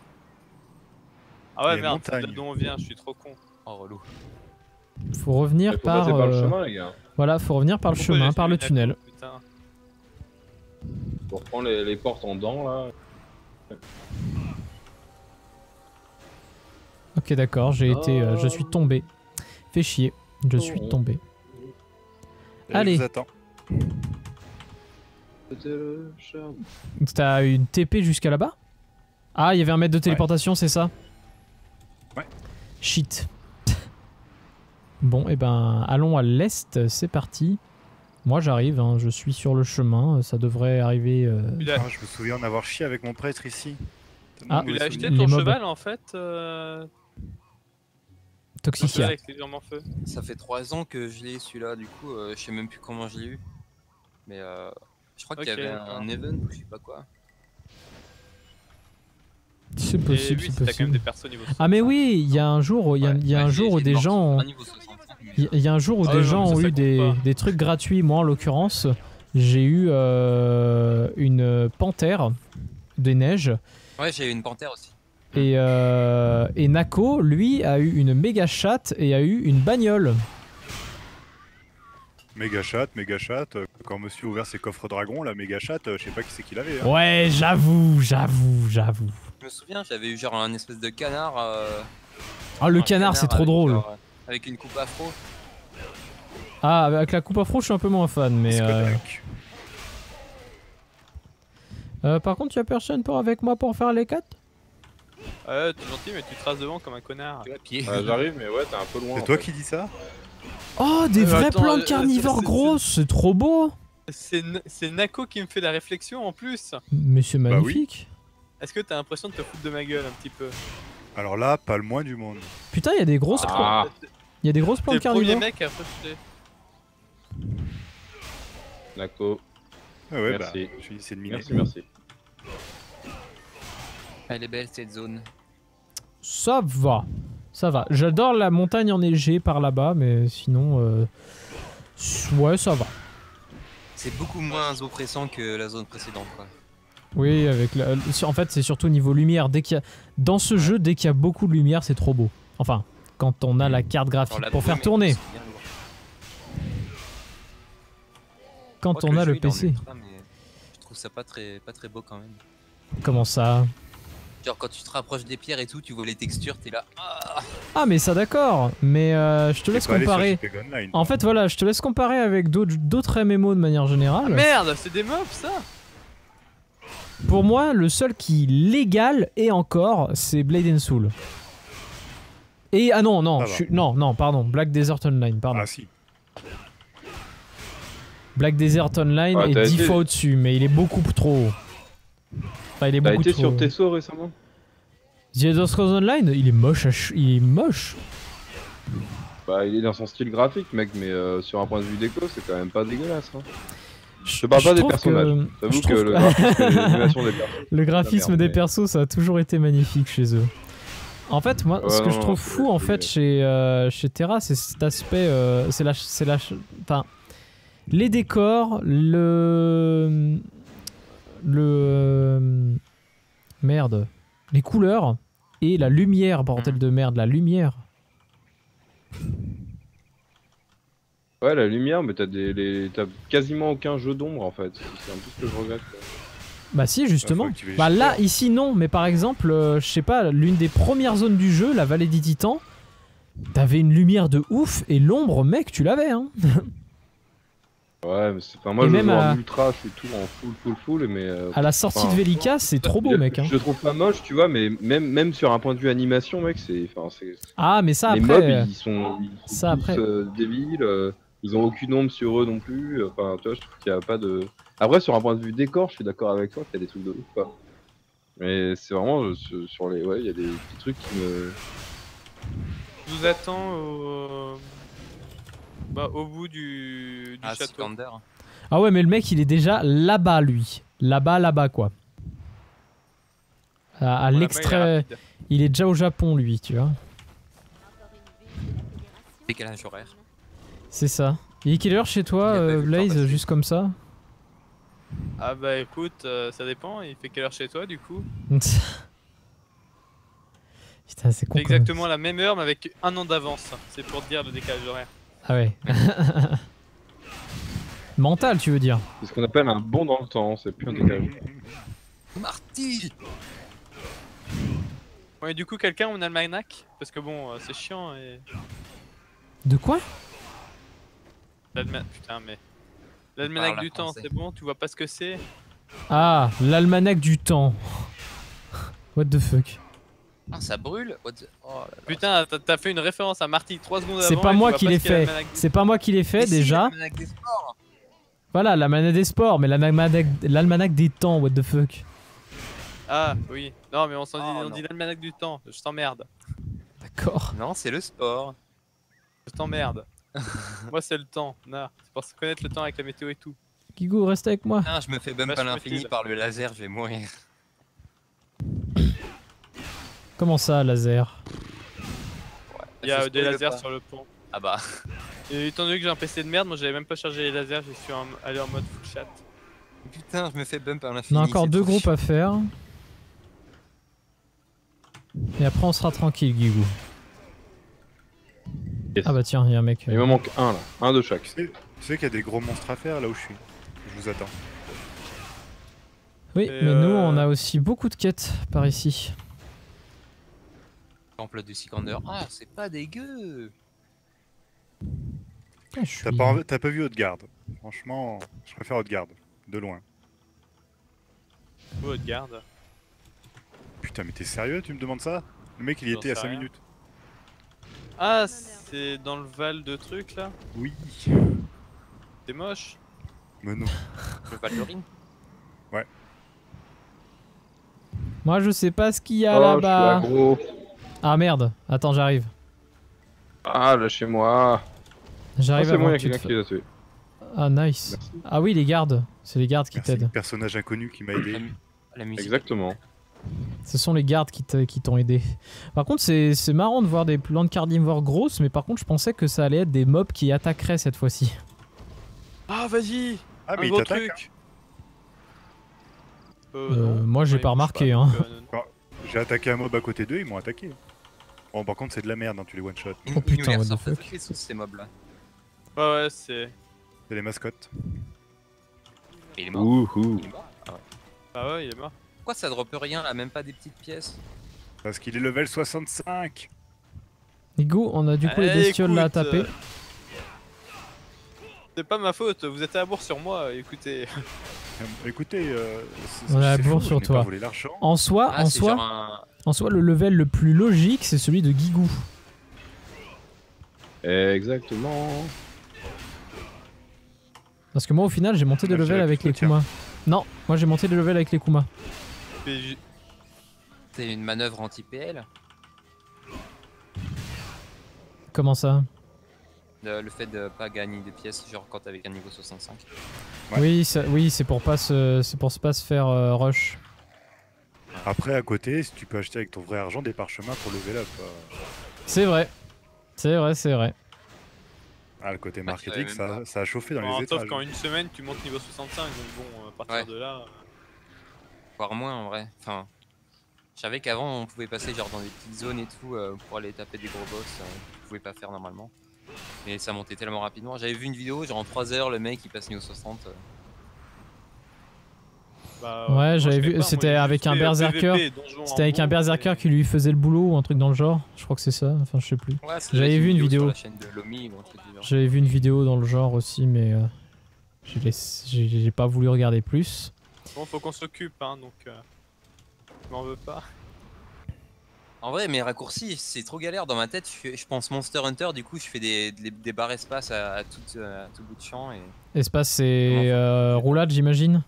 Ah ouais, Les merde, c'est de là montagnes. d'où on vient, je suis trop con. Oh, relou. Faut revenir Faut par. passer par le chemin, les gars. Voilà, faut revenir par le Pourquoi chemin, j'ai par fait le une tunnel. attaque, putain. Pour prendre les portes en dents, là. Ok, d'accord, j'ai été, je suis tombé. Fais chier, je suis Oh. tombé. Je Allez. vous attends. C'était le charme. T'as une TP jusqu'à là-bas? Ah, il y avait un mètre de téléportation, c'est ça? Ouais. Shit. Bon, et ben, allons à l'est, c'est parti. Moi j'arrive, hein, je suis sur le chemin, ça devrait arriver... Il a, Ah, je me souviens en avoir chié avec mon prêtre ici. Tellement Ah. mauvais il a acheté souvenir. Les ton mobs. cheval en fait. Ton cheval Toxicia. avec les jambes en feu. Ça fait 3 ans que je l'ai celui-là, du coup, je sais même plus comment je l'ai eu. Mais je crois qu'il y Ok, avait d'accord. un event ou je sais pas quoi. C'est Et possible, oui, c'est si t'as quand même possible. des persos niveau Ah mais oui, il y a un jour où, il y a, Ouais, il y a un ouais, jour où j'ai des mort gens... sur ont- un niveau 65, mais- Il y a un jour où Ah des ouais, gens non, mais ont ça eu compte pas. des trucs gratuits. Moi, en l'occurrence, j'ai eu une panthère des neiges. Ouais, j'ai eu une panthère aussi. Et Nako, lui, a eu une méga chatte et a eu une bagnole. Méga chatte. Quand monsieur a ouvert ses coffres dragons, la méga chatte, je sais pas qui c'est qui l'avait. Hein. Ouais, j'avoue. Je me souviens, j'avais eu genre un espèce de canard. Ah, le un canard, c'est trop avec, drôle. genre, avec une coupe afro. Ah, avec la coupe afro, je suis un peu moins fan, mais... Skodak. par contre, y a personne pour avec moi pour faire les 4? Ouais, t'es gentil, mais tu traces devant comme un connard. Tu vois, pied. J'arrive, mais ouais, t'es un peu loin. C'est en toi fait. qui dis ça? Oh, des vraies attends, plantes carnivores c'est- grosses, c'est trop beau. C'est Nako qui me fait la réflexion en plus. Mais c'est Bah oui. magnifique. Est-ce que t'as l'impression de te foutre de ma gueule un petit peu? Alors là, pas le moins du monde. Putain, il y a des grosses Ah. il y a des grosses T'es plantes le premier carnivores. mec à rejeter. Nako, Ah ouais, Merci. bah, je suis c'est de miner. merci. Elle est belle cette zone. Ça va. Ça va. J'adore la montagne enneigée par là-bas, mais sinon... ouais, ça va. C'est beaucoup moins oppressant que la zone précédente, quoi. Oui, avec la... en fait, c'est surtout niveau lumière. Dès qu'il y a... Dans ce jeu, dès qu'il y a beaucoup de lumière, c'est trop beau. Enfin, quand on a la carte graphique Genre, la pour faire brume, tourner. c'est bien lourd. Quand Quoique on a jeu, le il est en PC. ultra, mais je trouve ça pas très beau quand même. Comment ça? Genre quand tu te rapproches des pierres et tout, tu vois les textures, t'es là. Ah Ah, mais ça d'accord. Mais je te laisse Faut aller sur comparer. JPEG Online. En fait, voilà, je te laisse comparer avec d'autres MMO de manière générale. Ah merde, c'est des mobs ça? Pour moi, le seul qui légal et encore, c'est Blade and Soul. Et ah non, non, Ça va. non, pardon, Black Desert Online, pardon. Ah si. Black Desert Online Ouais, est t'as 10 été- fois au-dessus, mais il est beaucoup trop haut. Enfin, il est T'as beaucoup été trop sur haut. Tesso récemment? The Elder Scrolls Online, il est moche, il est moche. Bah, il est dans son style graphique, mec, mais sur un point de vue déco, c'est quand même pas dégueulasse. Hein. Je te parle pas des trouve personnages. que- J'avoue je que trouve le graphisme et l'animation des personnages. Le graphisme merde, des mais- persos, ça a toujours été magnifique chez eux. En fait, moi, Ouais, ce que non, je non, trouve c'est- fou, en c'est- fait, chez Terra, c'est cet aspect, enfin, les décors, merde, les couleurs et la lumière, bordel de merde, la lumière. Ouais, la lumière, mais t'as quasiment aucun jeu d'ombre en fait. C'est un peu ce que je regrette. Quoi. Bah si, justement. Faut activer les Bah là, shaders. ici, non, mais par exemple, je sais pas, l'une des premières zones du jeu, la vallée des titans, t'avais une lumière de ouf et l'ombre, mec, tu l'avais, hein. Ouais, mais enfin, moi Et je même joue à- en ultra, je suis tout en full, mais. À la sortie Enfin, de Velika, c'est trop beau, mec. Hein. Je le trouve pas moche, tu vois, mais même sur un point de vue animation, mec, c'est. Ah, mais ça Les après. mobs, ils sont ça, tous après. débiles, ils ont aucune ombre sur eux non plus. Enfin, tu vois, je trouve qu'il y a pas de. Après, sur un point de vue décor, je suis d'accord avec toi qu'il y a des trucs de ouf, quoi. Mais c'est vraiment sur les. Ouais, il y a des petits trucs qui me. Je vous attends au bout du Ah, château. Sikander. Ah ouais, mais le mec, il est déjà là-bas, lui. Là-bas, quoi. À Voilà, moi, il est l'extrait. rapide. Il est déjà au Japon, lui, tu vois. Décalage horaire. C'est ça. Il est quelle heure chez toi, Il a pas vu le temps Blaze, passer. juste comme ça? Ah bah écoute, ça dépend, il fait quelle heure chez toi du coup? Putain, c'est con. C'est comme- exactement la même heure mais avec un an d'avance, c'est pour te dire le décalage horaire. Ah ouais. Mental, tu veux dire? C'est ce qu'on appelle un bond dans le temps, c'est plus un décalage. Marty. Ouais, du coup quelqu'un on a le almanach? Parce que bon, c'est chiant et... De quoi? Putain mais... L'almanach parle du temps, français. c'est bon? Tu vois pas ce que c'est? Ah, l'almanach du temps. What the fuck? Ah, ça brûle? What the- Oh là là. Putain, t'as fait une référence à Marty 3 secondes avant. C'est pas et tu moi vois qui pas l'ai ce qu'est la fait. manette du- C'est pas moi qui l'ai fait Mais si, déjà. l'almanach des sports. Voilà, la manette des sports, mais l'almanach des temps, what the fuck. Ah oui. Non mais on Oh, non. dit l'almanach du temps. Je t'emmerde. D'accord. Non, c'est le sport. Je t'emmerde. Moi c'est le temps. Non, c'est pour se connaître le temps avec la météo et tout. Guigou, reste avec moi. Putain, je me fais bump à Vachement l'infini utile. par le laser, je vais mourir. Comment ça, laser? Il y a Je des spoil lasers pas. sur le pont. Ah bah. Et étant donné que j'ai un PC de merde, moi j'avais même pas chargé les lasers, je suis allé en mode full chat. Putain, je me fais bump à On l'infini. a encore c'est 2 trop groupes chiant. à faire. Et après, on sera tranquille, Guigou. Yes. Ah bah tiens, il y a un mec. Il me manque un là, un de chaque. Tu sais qu'il y a des gros monstres à faire là où je suis. Je vous attends. Oui, Et mais nous, on a aussi beaucoup de quêtes par ici. Temple de Sikander. Ah, c'est pas dégueu. Ah, je suis- T'as pas vu Haute-Garde. Franchement, je préfère Haute-Garde. De loin. Oh, garde. Putain, mais t'es sérieux, tu me demandes ça? Le mec, il y J'en était à sais 5 rien. minutes. Ah, c'est dans le Val de trucs là. Oui. C'est moche. Mais non. Le Valorine. Moi, je sais pas ce qu'il y a Oh, je suis là-bas. aggro. Ah merde, attends, j'arrive. Ah, lâchez-moi. Ah, J'arrive c'est avant moi, il y que a tu quelqu'un te qui l'a tué. Ah, nice. Merci. Ah oui, les gardes. C'est les gardes qui Merci, t'aident. personnage inconnu qui m'a aidé. La musique. Exactement. Ce sont les gardes qui t'ont aidé. Par contre, c'est marrant de voir des plantes carnivores grosses, mais par contre, je pensais que ça allait être des mobs qui attaqueraient cette fois-ci. Ah, vas-y. Ah, Un mais il gros t'attaque. truc. Non. Moi, j'ai Ouais, pas il bouge remarqué, pas, hein. donc, non. J'ai attaqué un mob à côté d'eux, ils m'ont attaqué. Bon, par contre, c'est de la merde, hein, tu les one-shot. Oh putain, what the ça fuck. fait les sauces, ces mobs là. Ouais, ouais, c'est. C'est les mascottes. Et il est mort. Ouhou. Il est mort. Ah ouais. Ah ouais, il est mort. Pourquoi ça droppe rien là, même pas des petites pièces? Parce qu'il est level 65. Nigo, on a du coup les Eh, bestioles là à écoute, taper. C'est pas ma faute, vous êtes à la bourre sur moi, écoutez. Écoutez, On a la c'est bourre faux, sur je n'ai toi. pas volé l'argent. En soi, Ah, en c'est soi, genre un. en soi, le level le plus logique, c'est celui de Guigou. Exactement. Parce que moi, au final, j'ai monté des Moi, je levels dirais avec les plutôt Kumas. Non, moi j'ai monté des levels avec les Kumas. Mais C'est une manœuvre anti-PL. Comment ça? Le fait de pas gagner des pièces, genre quand t'es avec un niveau 65. Ouais. Oui, c'est pour pas se faire rush. Après, à côté, si tu peux acheter avec ton vrai argent des parchemins pour level up. C'est vrai. C'est vrai, c'est vrai. Ah, le côté je marketing, savais même ça a chauffé dans en les sauf étages. qu'en une semaine tu montes niveau 65, donc bon, à partir Ouais. de là. Voire moins en vrai. Enfin, je savais qu'avant on pouvait passer genre dans des petites zones et tout pour aller taper des gros boss. On pouvait pas faire normalement. Et ça montait tellement rapidement. J'avais vu une vidéo, genre en 3 heures, le mec il passe niveau 60. Bah, Ouais, moi, j'avais je fais vu, pas, moi, c'était j'ai avec juste un fait, berserker. PVP, donjon en C'était avec un bourg, berserker et- qui lui faisait le boulot ou un truc dans le genre. Je crois que c'est ça. Enfin, je sais plus. Ouais, ça J'avais doit être vu une vidéo. sur la chaîne de Lomi ou un truc du genre. J'avais vu une vidéo dans le genre aussi, mais j'ai pas voulu regarder plus. Bon, faut qu'on s'occupe, hein, donc. Je m'en veux pas. En vrai, mes raccourcis, c'est trop galère dans ma tête. Je pense Monster Hunter, du coup, je fais des barres espace à tout bout de champ. Et... Espace, c'est roulade, j'imagine.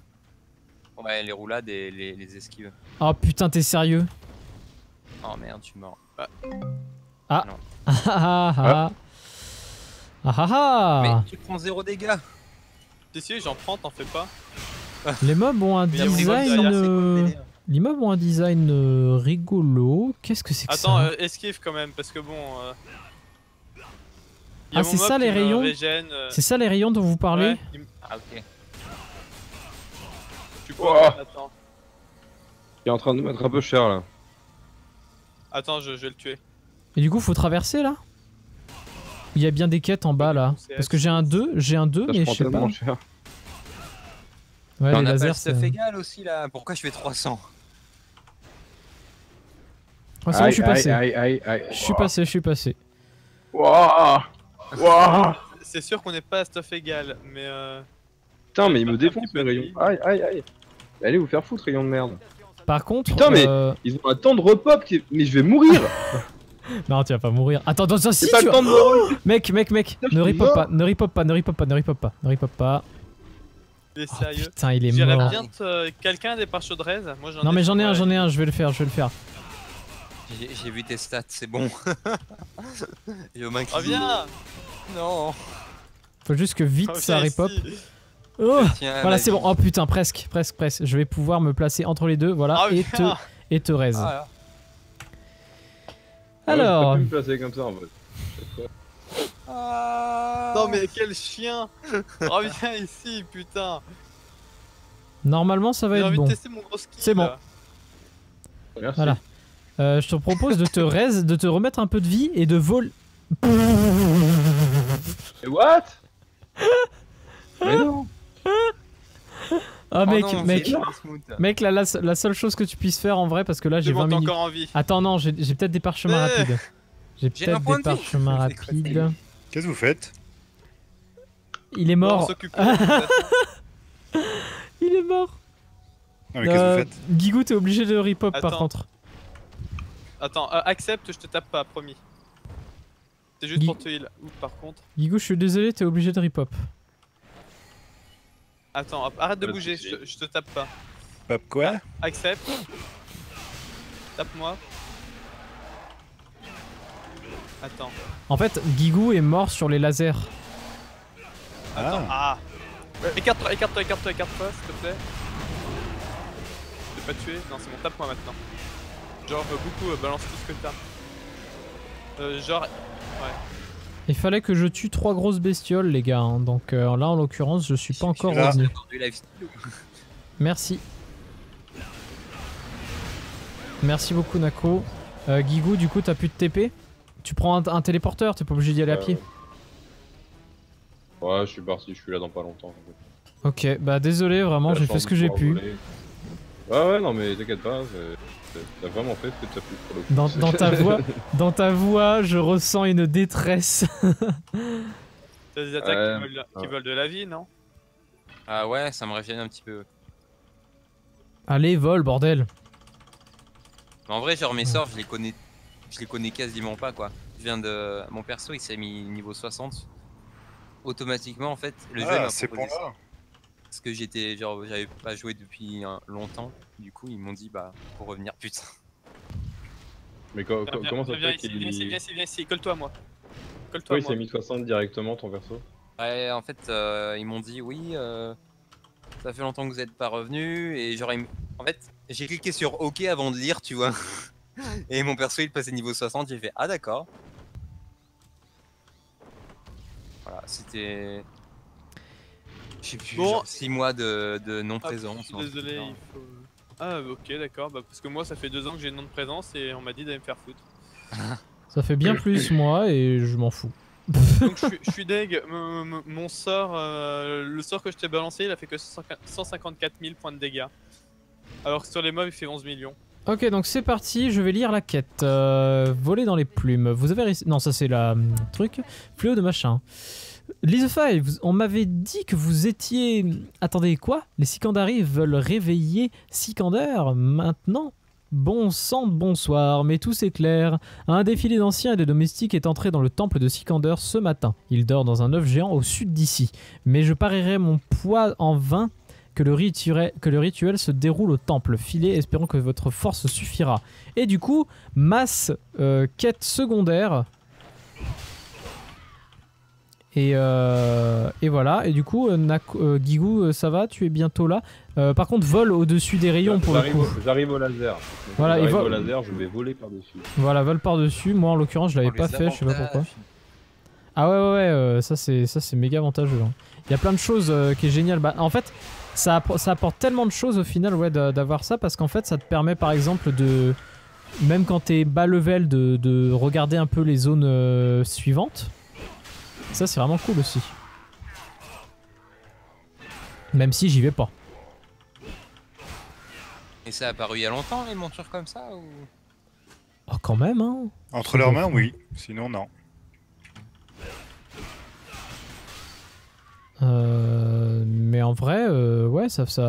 Ouais, les roulades et les esquives. Oh putain, t'es sérieux? Oh merde, je suis mort. Ah ah ah ah ah ah. Mais tu prends 0 dégâts. Si, j'en prends, t'en fais pas. Les mobs ont un Mais y a mon design. derrière, c'est quoi le délire Les mobs ont un design rigolo. Qu'est-ce que c'est que Attends, ça? esquive quand même, parce que bon. Y Ah, a mon c'est mob ça, qui les me rayons régène, C'est ça les rayons dont vous parlez? ouais, Ah, ok. tu peux. Oh. Attends, Il est en train de mettre un peu cher là. attends, je vais le tuer. Et du coup, faut traverser là? Il y a bien des quêtes en bas là. C'est Parce que j'ai un 2, Ça mais se je prend sais pas. tellement cher. Ouais, on les a pas lasers, le stuff c'est. égal aussi là. Pourquoi je fais 300? Oh, c'est bon, je suis passé. Aïe. Je suis passé, je suis passé. Wouah. Wouah. C'est sûr qu'on n'est pas à stuff égal, mais Putain, mais il me Un défonce petit peu mes de rayons. Aïe. Allez vous faire foutre, rayon de merde. Par contre, Putain, mais- Ils ont un temps de repop, mais je vais mourir. non, tu vas pas mourir. Attends, si C'est pas tu le temps de me Mec, Putain, je ne suis ripop mort. pas, ne ripop pas, ne ripop pas, ne ripop pas, ne ripop pas. Il est Oh, sérieux. putain, il est J'irais mort. bien quelqu'un des pare de Rez. Moi Non mais j'en ai ouais. un, je vais le faire. J'ai vu tes stats, c'est bon. Et au moins qu'il- Reviens. Non. Faut juste que vite ça Reviens ripop. ici. Oh, Tiens, voilà, vas-y. c'est bon. Oh putain, presque. Je vais pouvoir me placer entre les deux, voilà, Reviens. et te raise. Ah, Alors, Je peux plus me placer comme ça en fait. ah. Non mais quel chien. Reviens ici, putain. normalement ça va J'ai être envie bon. de tester mon gros ski. C'est bon. là. Merci. Voilà. Je te propose de te raise, de te remettre un peu de vie et de vol. Et what? Mais non. Ah Oh mec, non, mec, c'est pas smooth. mec, la seule chose que tu puisses faire en vrai, parce que là j'ai C'est bon, 20 t'es minutes. encore en vie. Attends, non, j'ai peut-être des parchemins Eh. rapides. J'ai J'ai un peut-être point des de vie. parchemins C'est quoi, rapides. Qu'est-ce que vous faites? Il est Bon, on mort. s'occupe. Il est mort. Non mais qu'est-ce que vous faites? Guigou, t'es obligé de ripop par Attends. contre. Attends, accepte, je te tape pas, promis. C'est juste Guy- pour te heal. Ouh, par contre. Guigou, je suis désolé, t'es obligé de ripop. Attends, hop, arrête de Pas de bouger, soucis. je te tape pas. Pop quoi? Accepte. Tape-moi. Attends. En fait, Guigou est mort sur les lasers. Attends. Ah. Écarte-toi, s'il te plaît. Je t'ai pas tué. Non, c'est bon, tape-moi maintenant. Genre, beaucoup, balance tout ce que t'as. Genre. Ouais. Il fallait que je tue 3 grosses bestioles, les gars. Hein. Donc là, en l'occurrence, je suis pas encore là. revenu. Du lifestyle ou- Merci. Merci beaucoup, Nako. Guigou, du coup, t'as plus de TP? Tu prends un téléporteur, t'es pas obligé d'y aller à pied. Ouais, je suis parti, je suis là dans pas longtemps. Ok, bah désolé, vraiment, j'ai fait ce que j'ai pu. Ouais, non, mais t'inquiète pas, t'as vraiment fait ce que t'as pu pour le coup. Dans ta voix, je ressens une détresse. T'as des attaques Ouais, qui volent de la vie, non? Ah ouais, ça me revient un petit peu. Allez, vol, bordel. Mais en vrai, genre mes sorts, je les connais quasiment pas quoi. Je viens de. Mon perso, il s'est mis niveau 60. Automatiquement, en fait, le jeu Ah, m'a c'est proposé pour ça. là. Parce que j'avais pas joué depuis longtemps. Du coup, ils m'ont dit, bah, faut revenir, putain. Mais Viens, comment ça viens fait ici, qu'il viens ici, colle-toi à moi. Toi, Colle-toi à il s'est moi. mis 60 directement ton perso? Ouais, en fait, ils m'ont dit, oui, ça fait longtemps que vous êtes pas revenu. Et genre, en fait, j'ai cliqué sur OK avant de lire, tu vois. Et mon perso, il passait niveau 60. J'ai fait, ah d'accord. Voilà, c'était. Je sais plus, Bon. genre 6 mois de non-présence. Je suis désolé, il faut. Ah, ok, d'accord, bah parce que moi ça fait 2 ans que j'ai une nom de présence et on m'a dit d'aller me faire foutre. Ça fait bien plus moi et je m'en fous. Donc je suis deg, mon sort, le sort que je t'ai balancé il a fait que 154 000 points de dégâts. Alors que sur les mobs il fait 11 millions. Ok, donc c'est parti, je vais lire la quête. Voler dans les plumes. Vous avez réussi... Non, ça c'est la truc. Fléau de machin. Lizefy, on m'avait dit que vous étiez... Attendez, quoi? Les Sikandari veulent réveiller Sikander maintenant? Bon sang de bonsoir, mais tout s'éclaire. Un défilé d'anciens et de domestiques est entré dans le temple de Sikander ce matin. Il dort dans un œuf géant au sud d'ici. Mais je parierais mon poids en vain que le rituel se déroule au temple. Filez, espérons que votre force suffira. Et du coup, masse quête secondaire. Et voilà. Et du coup, Guigou, ça va? Tu es bientôt là. Par contre, vole au-dessus des rayons pour le coup. J'arrive au laser. Donc, Voilà, j'arrive et au laser, je vais voler par-dessus. Voilà, vole par-dessus. Moi, en l'occurrence, je l'avais pas fait. Je sais pas pourquoi. Ah ouais, ça c'est méga avantageux. Hein. Il y a plein de choses qui est génial. Bah, en fait, ça apporte tellement de choses au final, ouais, d'avoir ça, parce qu'en fait, ça te permet par exemple de, même quand t'es bas level, de regarder un peu les zones suivantes. Ça, c'est vraiment cool aussi. Même si j'y vais pas. Et ça a apparu il y a longtemps, les montures comme ça ou... Oh, quand même, hein. Entre leurs mains, oui. Sinon, non. Mais en vrai, ouais, ça fait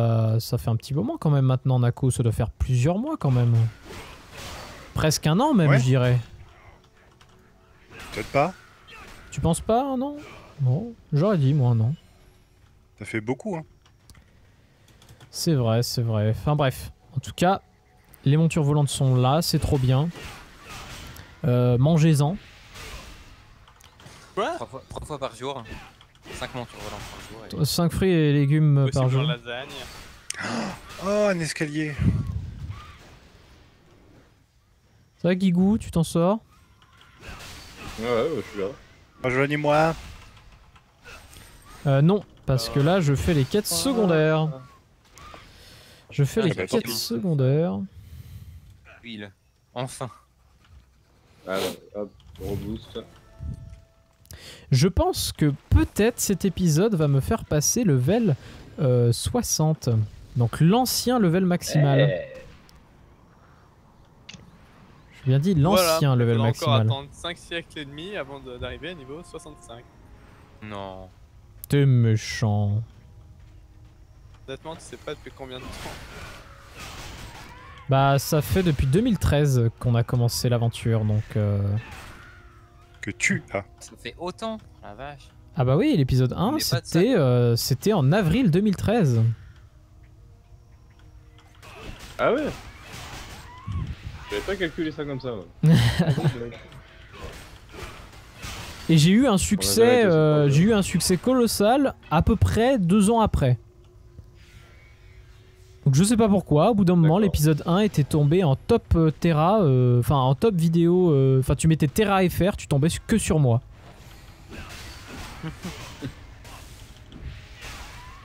un petit moment quand même maintenant, Nako. Ça doit faire plusieurs mois quand même. Presque un an même, Ouais. je dirais. Peut-être pas. Tu penses pas un an? Non, j'aurais dit moi un an. Ça fait beaucoup, hein. C'est vrai, c'est vrai. Enfin bref, en tout cas, les montures volantes sont là, c'est trop bien. Mangez-en. Quoi? 3 fois par jour. 5 montures volantes par jour. 5 fruits et légumes par Possible en jour. lasagne. Oh, un escalier. Ça va, Guigou, tu t'en sors? Ouais, je suis là. Rejoignez-moi. Non, parce que là, je fais les quêtes secondaires. Je fais Ah, les bah, quêtes tant pis. secondaires. Huile. Enfin. Alors, hop, reboost. Je pense que peut-être cet épisode va me faire passer level 60. Donc l'ancien level maximal. J'ai bien dit l'ancien level Faudra maximal. encore attendre 5 siècles et demi avant d'arriver à niveau 65. Non. T'es méchant. Honnêtement, tu sais pas depuis combien de temps. Bah ça fait depuis 2013 qu'on a commencé l'aventure donc... Que tu as. Ça fait autant. La vache. Ah bah oui, l'épisode 1 Mais pas de ça. c'était en avril 2013. Ah ouais. J'avais pas calculé ça comme ça. Ouais. Et j'ai eu un succès, jamais été j'ai eu un succès colossal à peu près 2 ans après. Donc je sais pas pourquoi, au bout d'un moment D'accord. l'épisode 1 était tombé en top Terra, enfin en top vidéo, enfin tu mettais Terra FR, tu tombais que sur moi.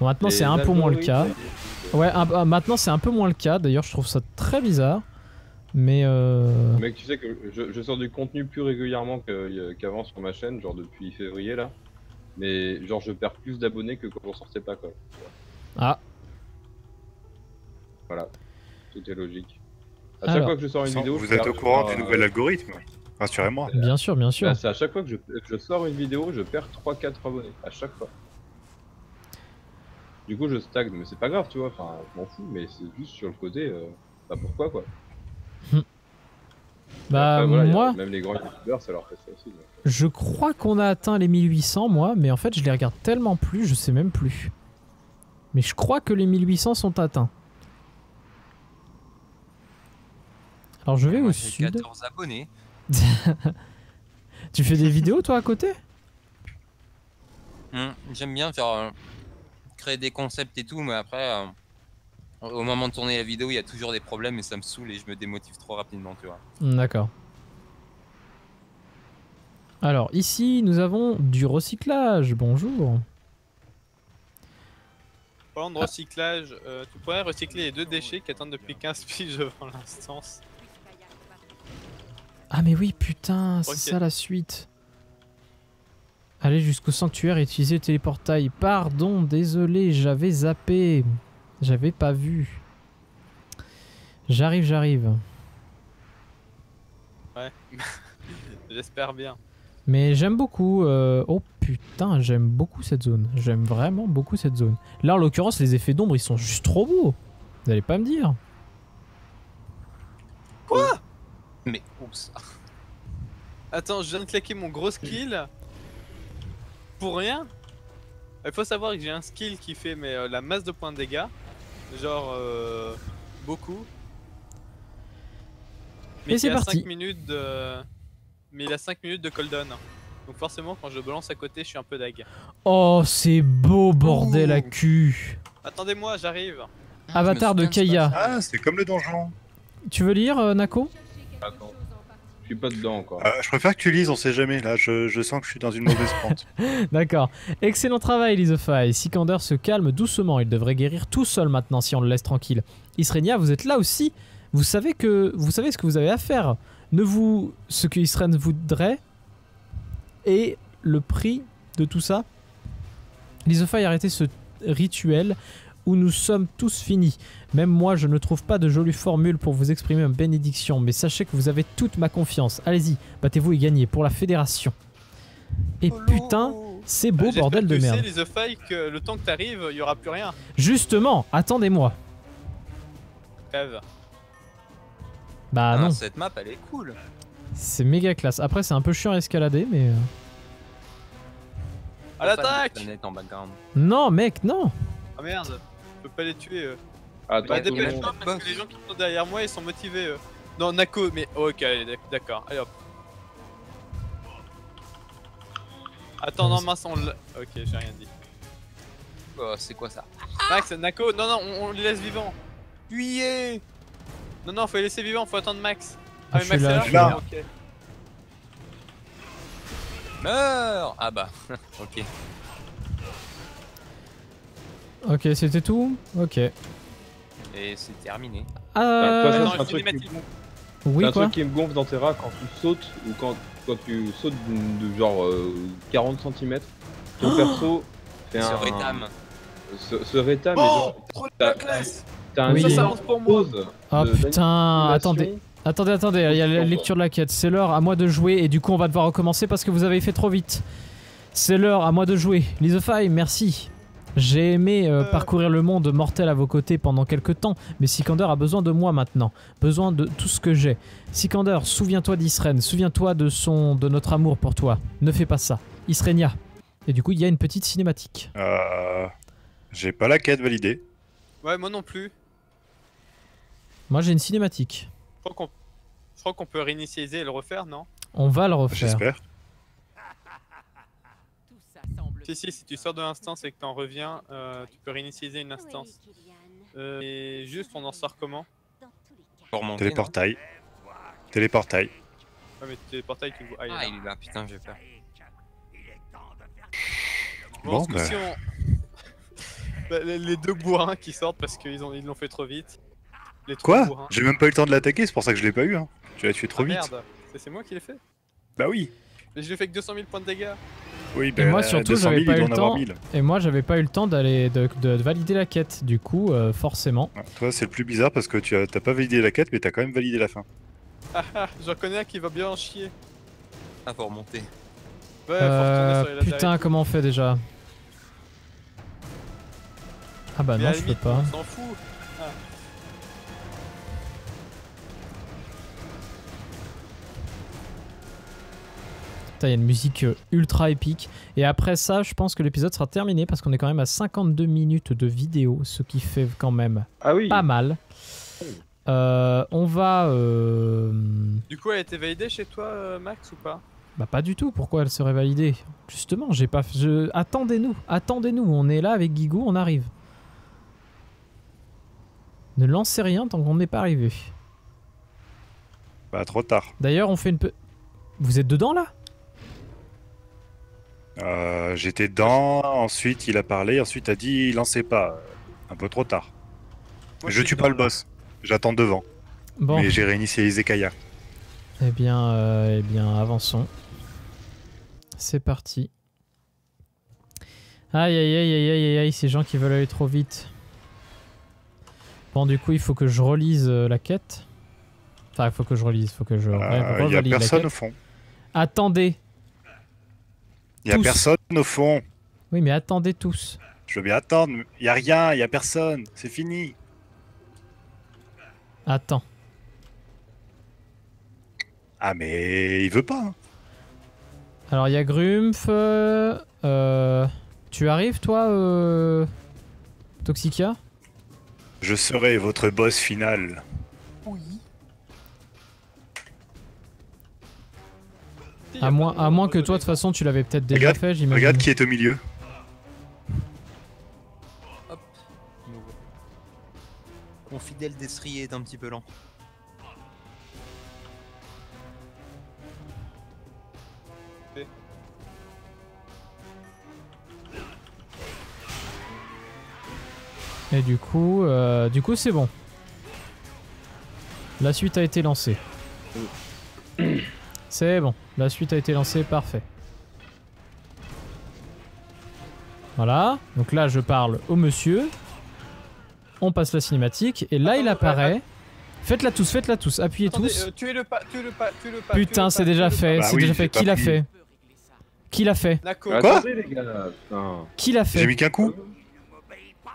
Bon, maintenant c'est un peu moins le cas. Ouais, maintenant c'est un peu moins le cas, d'ailleurs je trouve ça très bizarre. Mais Mec, tu sais que je sors du contenu plus régulièrement qu'avant sur ma chaîne, genre depuis février là. Mais genre je perds plus d'abonnés que quand on sortait pas quoi. Ah, Voilà, tout est logique. À chaque Alors, fois que je sors une vidéo, Vous je êtes perds- au courant du euh, nouvel algorithme? Rassurez-moi. bien sûr, bien sûr. Bah, c'est à chaque fois que je sors une vidéo, je perds 3-4 abonnés. À chaque fois. Du coup, je stagne, mais c'est pas grave, tu vois. Enfin, je m'en fous, mais c'est juste sur le côté. Bah pourquoi quoi. Bah Après, voilà, moi, même les grands youtubeurs, ça leur fait ça aussi. Donc. je crois qu'on a atteint les 1800 moi, mais en fait je les regarde tellement plus, je sais même plus. Mais je crois que les 1800 sont atteints. Alors je vais Moi, au j'ai sud. 14 abonnés. Tu fais des vidéos toi à côté? J'aime bien faire créer des concepts et tout, mais après, au moment de tourner la vidéo, il y a toujours des problèmes et ça me saoule et je me démotive trop rapidement, tu vois. D'accord. Alors ici nous avons du recyclage, bonjour. Parlant de recyclage, tu pourrais recycler les 2 déchets qui attendent depuis 15 piges devant l'instance. Ah mais oui putain, c'est Ok. ça la suite. Allez jusqu'au sanctuaire et utiliser le téléportail. Pardon, désolé, j'avais zappé. J'avais pas vu. J'arrive. Ouais. J'espère bien. Mais j'aime beaucoup... Oh putain, j'aime beaucoup cette zone. J'aime vraiment beaucoup cette zone. Là, en l'occurrence, les effets d'ombre, ils sont juste trop beaux. Vous allez pas me dire. Mais oups. Attends, je viens de claquer mon gros skill. Pour rien. Il faut savoir que j'ai un skill qui fait la masse de points de dégâts. Genre beaucoup. Mais Et qui c'est a parti. 5 minutes de... Mais il a 5 minutes de cooldown. Donc forcément quand je balance à côté je suis un peu dag. Oh, c'est beau, bordel à Ouh. cul. Attendez-moi, j'arrive. Avatar de Kaya. Ah, c'est comme le donjon. Tu veux lire, Nako? Attends, je suis pas dedans encore. Je préfère que tu lises, on sait jamais. Là, je sens que je suis dans une mauvaise pente. D'accord. Excellent travail, Lizofy. Sikander se calme doucement. Il devrait guérir tout seul maintenant si on le laisse tranquille. Isrenia, vous êtes là aussi. Vous savez ce que vous avez à faire. Ce que Isren voudrait et le prix de tout ça. Lizofy, arrêtez ce rituel où nous sommes tous finis. Même moi, je ne trouve pas de jolie formule pour vous exprimer une bénédiction, mais sachez que vous avez toute ma confiance. Allez-y, battez-vous et gagnez pour la fédération. Et putain, C'est beau, J'espère bordel que de tu sais, merde. les The Fight, que le temps que t'arrives, il y aura plus rien. Justement, attendez-moi. Rêve. Bah non, Cette map elle est cool. c'est méga classe. Après, c'est un peu chiant à escalader, mais... À l'attaque! Planète en background. Non, mec, non. Ah merde, je peux pas les tuer. Attends, Bah tout le monde. dépêche-toi parce que les gens qui sont derrière moi ils sont motivés. Non, Nako, mais ok, allez, d'accord, allez hop. Attends, non, mince, on l'a. Ok, j'ai rien dit. Oh, c'est quoi ça? Max, Nako, non, non, on les laisse vivants. Fuyez! Non, non, faut les laisser vivants, faut attendre Max. Ah, mais Je Max suis là, est je là, suis là. Ok. Meurs! Ah bah, ok. Ok, c'était tout. Ok. Et c'est terminé. Bah, de toute façon, Attends, c'est un truc qui- cinématique. c'est Oui, un quoi. truc qui me gonfle dans tes rats quand tu sautes ou quand tu sautes de genre 40 cm. Ton perso fait Ce un. rétame. Ce rétame, mais Oh! genre. Trop de T'as- la classe! T'as un Oui. Ça énorme avance pour moi! pause Oh de- putain, d'animation. attendez, il y a la lecture de la quête. C'est l'heure, à moi de jouer, et du coup on va devoir recommencer parce que vous avez fait trop vite. C'est l'heure, à moi de jouer. Lizofy, merci. J'ai aimé parcourir le monde mortel à vos côtés pendant quelques temps, mais Sikander a besoin de moi maintenant, besoin de tout ce que j'ai. Sikander, souviens-toi d'Isren, souviens-toi de notre amour pour toi. Ne fais pas ça. Isrenia. Et du coup, il y a une petite cinématique. J'ai pas la quête validée. Ouais, moi non plus. Moi, j'ai une cinématique. Je crois qu'on peut réinitialiser et le refaire, non? On va le refaire. J'espère. Si tu sors de l'instance et que t'en reviens, tu peux réinitialiser une instance. Et juste, on en sort comment? Pour monter. Téléportail. Téléportail. Ouais, mais tes portails, tu le vois. Ah, il est Ah, là. il est là, putain, j'ai peur. Bon, ce coup-ci, on- Bah, les deux bourrins qui sortent parce qu'ils l'ont fait trop vite. Les trois Quoi? bourrins. J'ai même pas eu le temps de l'attaquer, c'est pour ça que je l'ai pas eu. Hein. Tu l'as tué trop Ah, vite. merde, c'est moi qui l'ai fait. Bah oui. Mais je l'ai fait avec 200 000 points de dégâts. Oui, Et bah, moi surtout, 200 000, j'avais pas il eu doit le en avoir temps. 1000. Et moi, j'avais pas eu le temps de valider la quête. Du coup, forcément. Ouais, toi, c'est le plus bizarre parce que t'as pas validé la quête, mais t'as quand même validé la fin. Ah ah, j'en connais un qui va bien en chier. Ah, faut remonter. Ouais, faut retourner sur les ladder. Putain, comment on fait déjà? Ah bah Mais non, à la je peux limite, pas. on s'en fout. Ah. Putain, il y a une musique ultra épique. Et après ça, je pense que l'épisode sera terminé parce qu'on est quand même à 52 minutes de vidéo, ce qui fait quand même Ah oui. pas mal. On va... Du coup, elle a été validée chez toi, Max, ou pas? Bah pas du tout, pourquoi elle serait validée? Justement, j'ai pas... Attendez-nous, on est là avec Guigou, on arrive. Ne lancez rien tant qu'on n'est pas arrivé. Bah, trop tard. D'ailleurs, on fait une... Vous êtes dedans là? J'étais dedans, ensuite il a parlé, ensuite il a dit lancez pas. Un peu trop tard. Moi, Je suis tue pas le dedans, là. boss. J'attends devant. Bon, Mais j'ai réinitialisé Kaya. eh bien, avançons. C'est parti. Aïe aïe aïe aïe aïe aïe, ces gens qui veulent aller trop vite. Bon, du coup, il faut que je relise la quête. Enfin, il faut que je relise, il faut que je Il y a revalide la personne quête. au fond. Attendez. Il y a Tous. personne au fond. Oui, mais attendez tous. Je veux bien attendre. Il y a rien, il y a personne. C'est fini. Attends. Ah mais il veut pas. Hein. Alors, il y a Grumpf. Tu arrives, toi, Toxica? Je serai votre boss final. Si, y a À pas moins de- que toi, de toute façon, tu l'avais peut-être déjà fait, j'imagine. Regarde qui est au milieu. Mon fidèle destrier est un petit peu lent. Et du coup, c'est bon. La suite a été lancée. C'est bon, la suite a été lancée, parfait. Voilà, donc là je parle au monsieur. On passe la cinématique et là Attends, il apparaît. Faites-la tous, appuyez Attendez, tous. tuez-le pas, tuez-le pas, tuez-le pas. Putain, c'est déjà fait, Bah c'est oui, déjà j'ai fait. pas Qui l'a pris. fait? Qui l'a fait? Nako. Quoi Attendez les gars, putain. Qui l'a J'ai fait? mis qu'un coup.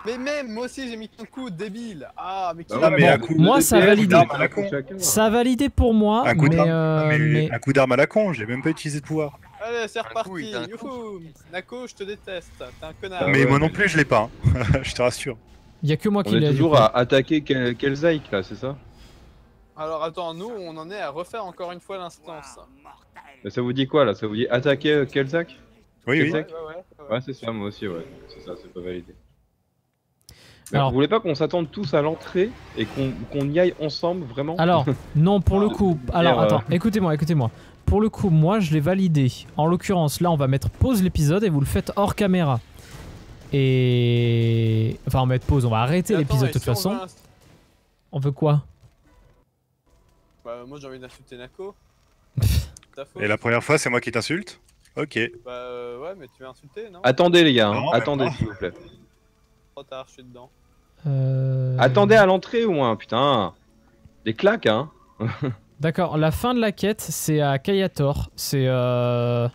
Mais même, moi aussi j'ai mis qu'un coup, débile. Ah, mais qui Bah l'a ouais, fait mais Bon, un coup moi, de ça a DPS, validé. d'arme à la con. Chacun. Ça a validé pour moi, Un coup mais, mais un coup d'arme à la con, j'ai même pas utilisé de pouvoir. Allez, c'est coup, reparti. il a un Youhou. Nako, je te déteste. T'es un connard. Ah Mais ouais, moi non mais- plus, je l'ai pas. Hein. Je te rassure. il y a que moi qui On l'ai. est du toujours coup. à attaquer Kelzaik là, c'est ça? Alors attends, nous on en est à refaire encore une fois l'instance. Mais ça vous dit quoi là? Ça vous dit attaquer Kelzaik? Oui, oui. Kelzaik Ouais. Ouais, c'est ça, moi aussi, ouais. C'est ça, c'est pas validé. Mais Alors- vous voulez pas qu'on s'attende tous à l'entrée et qu'on y aille ensemble, vraiment? Alors, non, pour le coup. Alors, Hier, attends, écoutez-moi. Pour le coup, moi, je l'ai validé. En l'occurrence, là, on va mettre pause l'épisode et vous le faites hors caméra. Et. Enfin, on va mettre pause, on va arrêter l'épisode de toute façon. On veut quoi? Bah, moi j'ai envie d'insulter Nako. Ta faute. Et la première fois, c'est moi qui t'insulte. Ok. Bah, ouais, mais tu veux insulter, non? Attendez les gars, hein. Non, Attendez non. s'il vous plaît. Trop tard, je suis dedans. Attendez à l'entrée au moins, putain. Des claques, hein. D'accord, la fin de la quête, c'est à Kayator. C'est à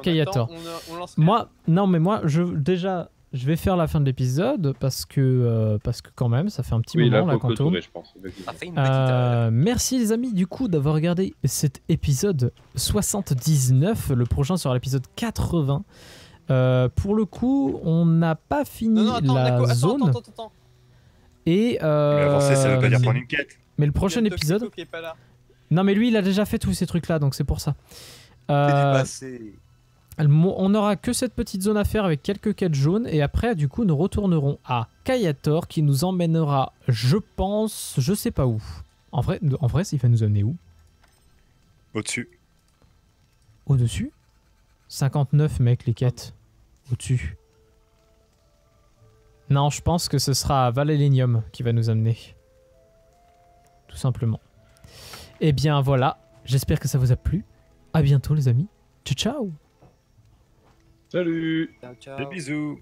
Kayator. On lance Moi, non, mais moi, je vais faire la fin de l'épisode parce que quand même, ça fait un petit Oui, là, moment là faut qu'on tourne. clôturer, je pense. effectivement. Ça fait une petite. Merci les amis du coup d'avoir regardé cet épisode 79. Le prochain sera l'épisode 80. Pour le coup, on n'a pas fini Non, non, attends, la Nako, zone. attends. Et Mais avancer, ça veut pas dire prendre une quête. mais le Il y a prochain Toxico épisode. qui est pas là. Non, mais lui, il a déjà fait tous ces trucs-là, donc c'est pour ça. T'es dépassé. On n'aura que cette petite zone à faire avec quelques quêtes jaunes et après du coup nous retournerons à Kayator qui nous emmènera, je pense, je sais pas où. En vrai il va nous amener où? Au-dessus. Au-dessus? 59 mec les quêtes. Au-dessus. Non, je pense que ce sera Valélinium qui va nous amener. Tout simplement. Et bien voilà, j'espère que ça vous a plu. À bientôt les amis. Ciao ciao. Salut! Ciao, ciao. Des bisous.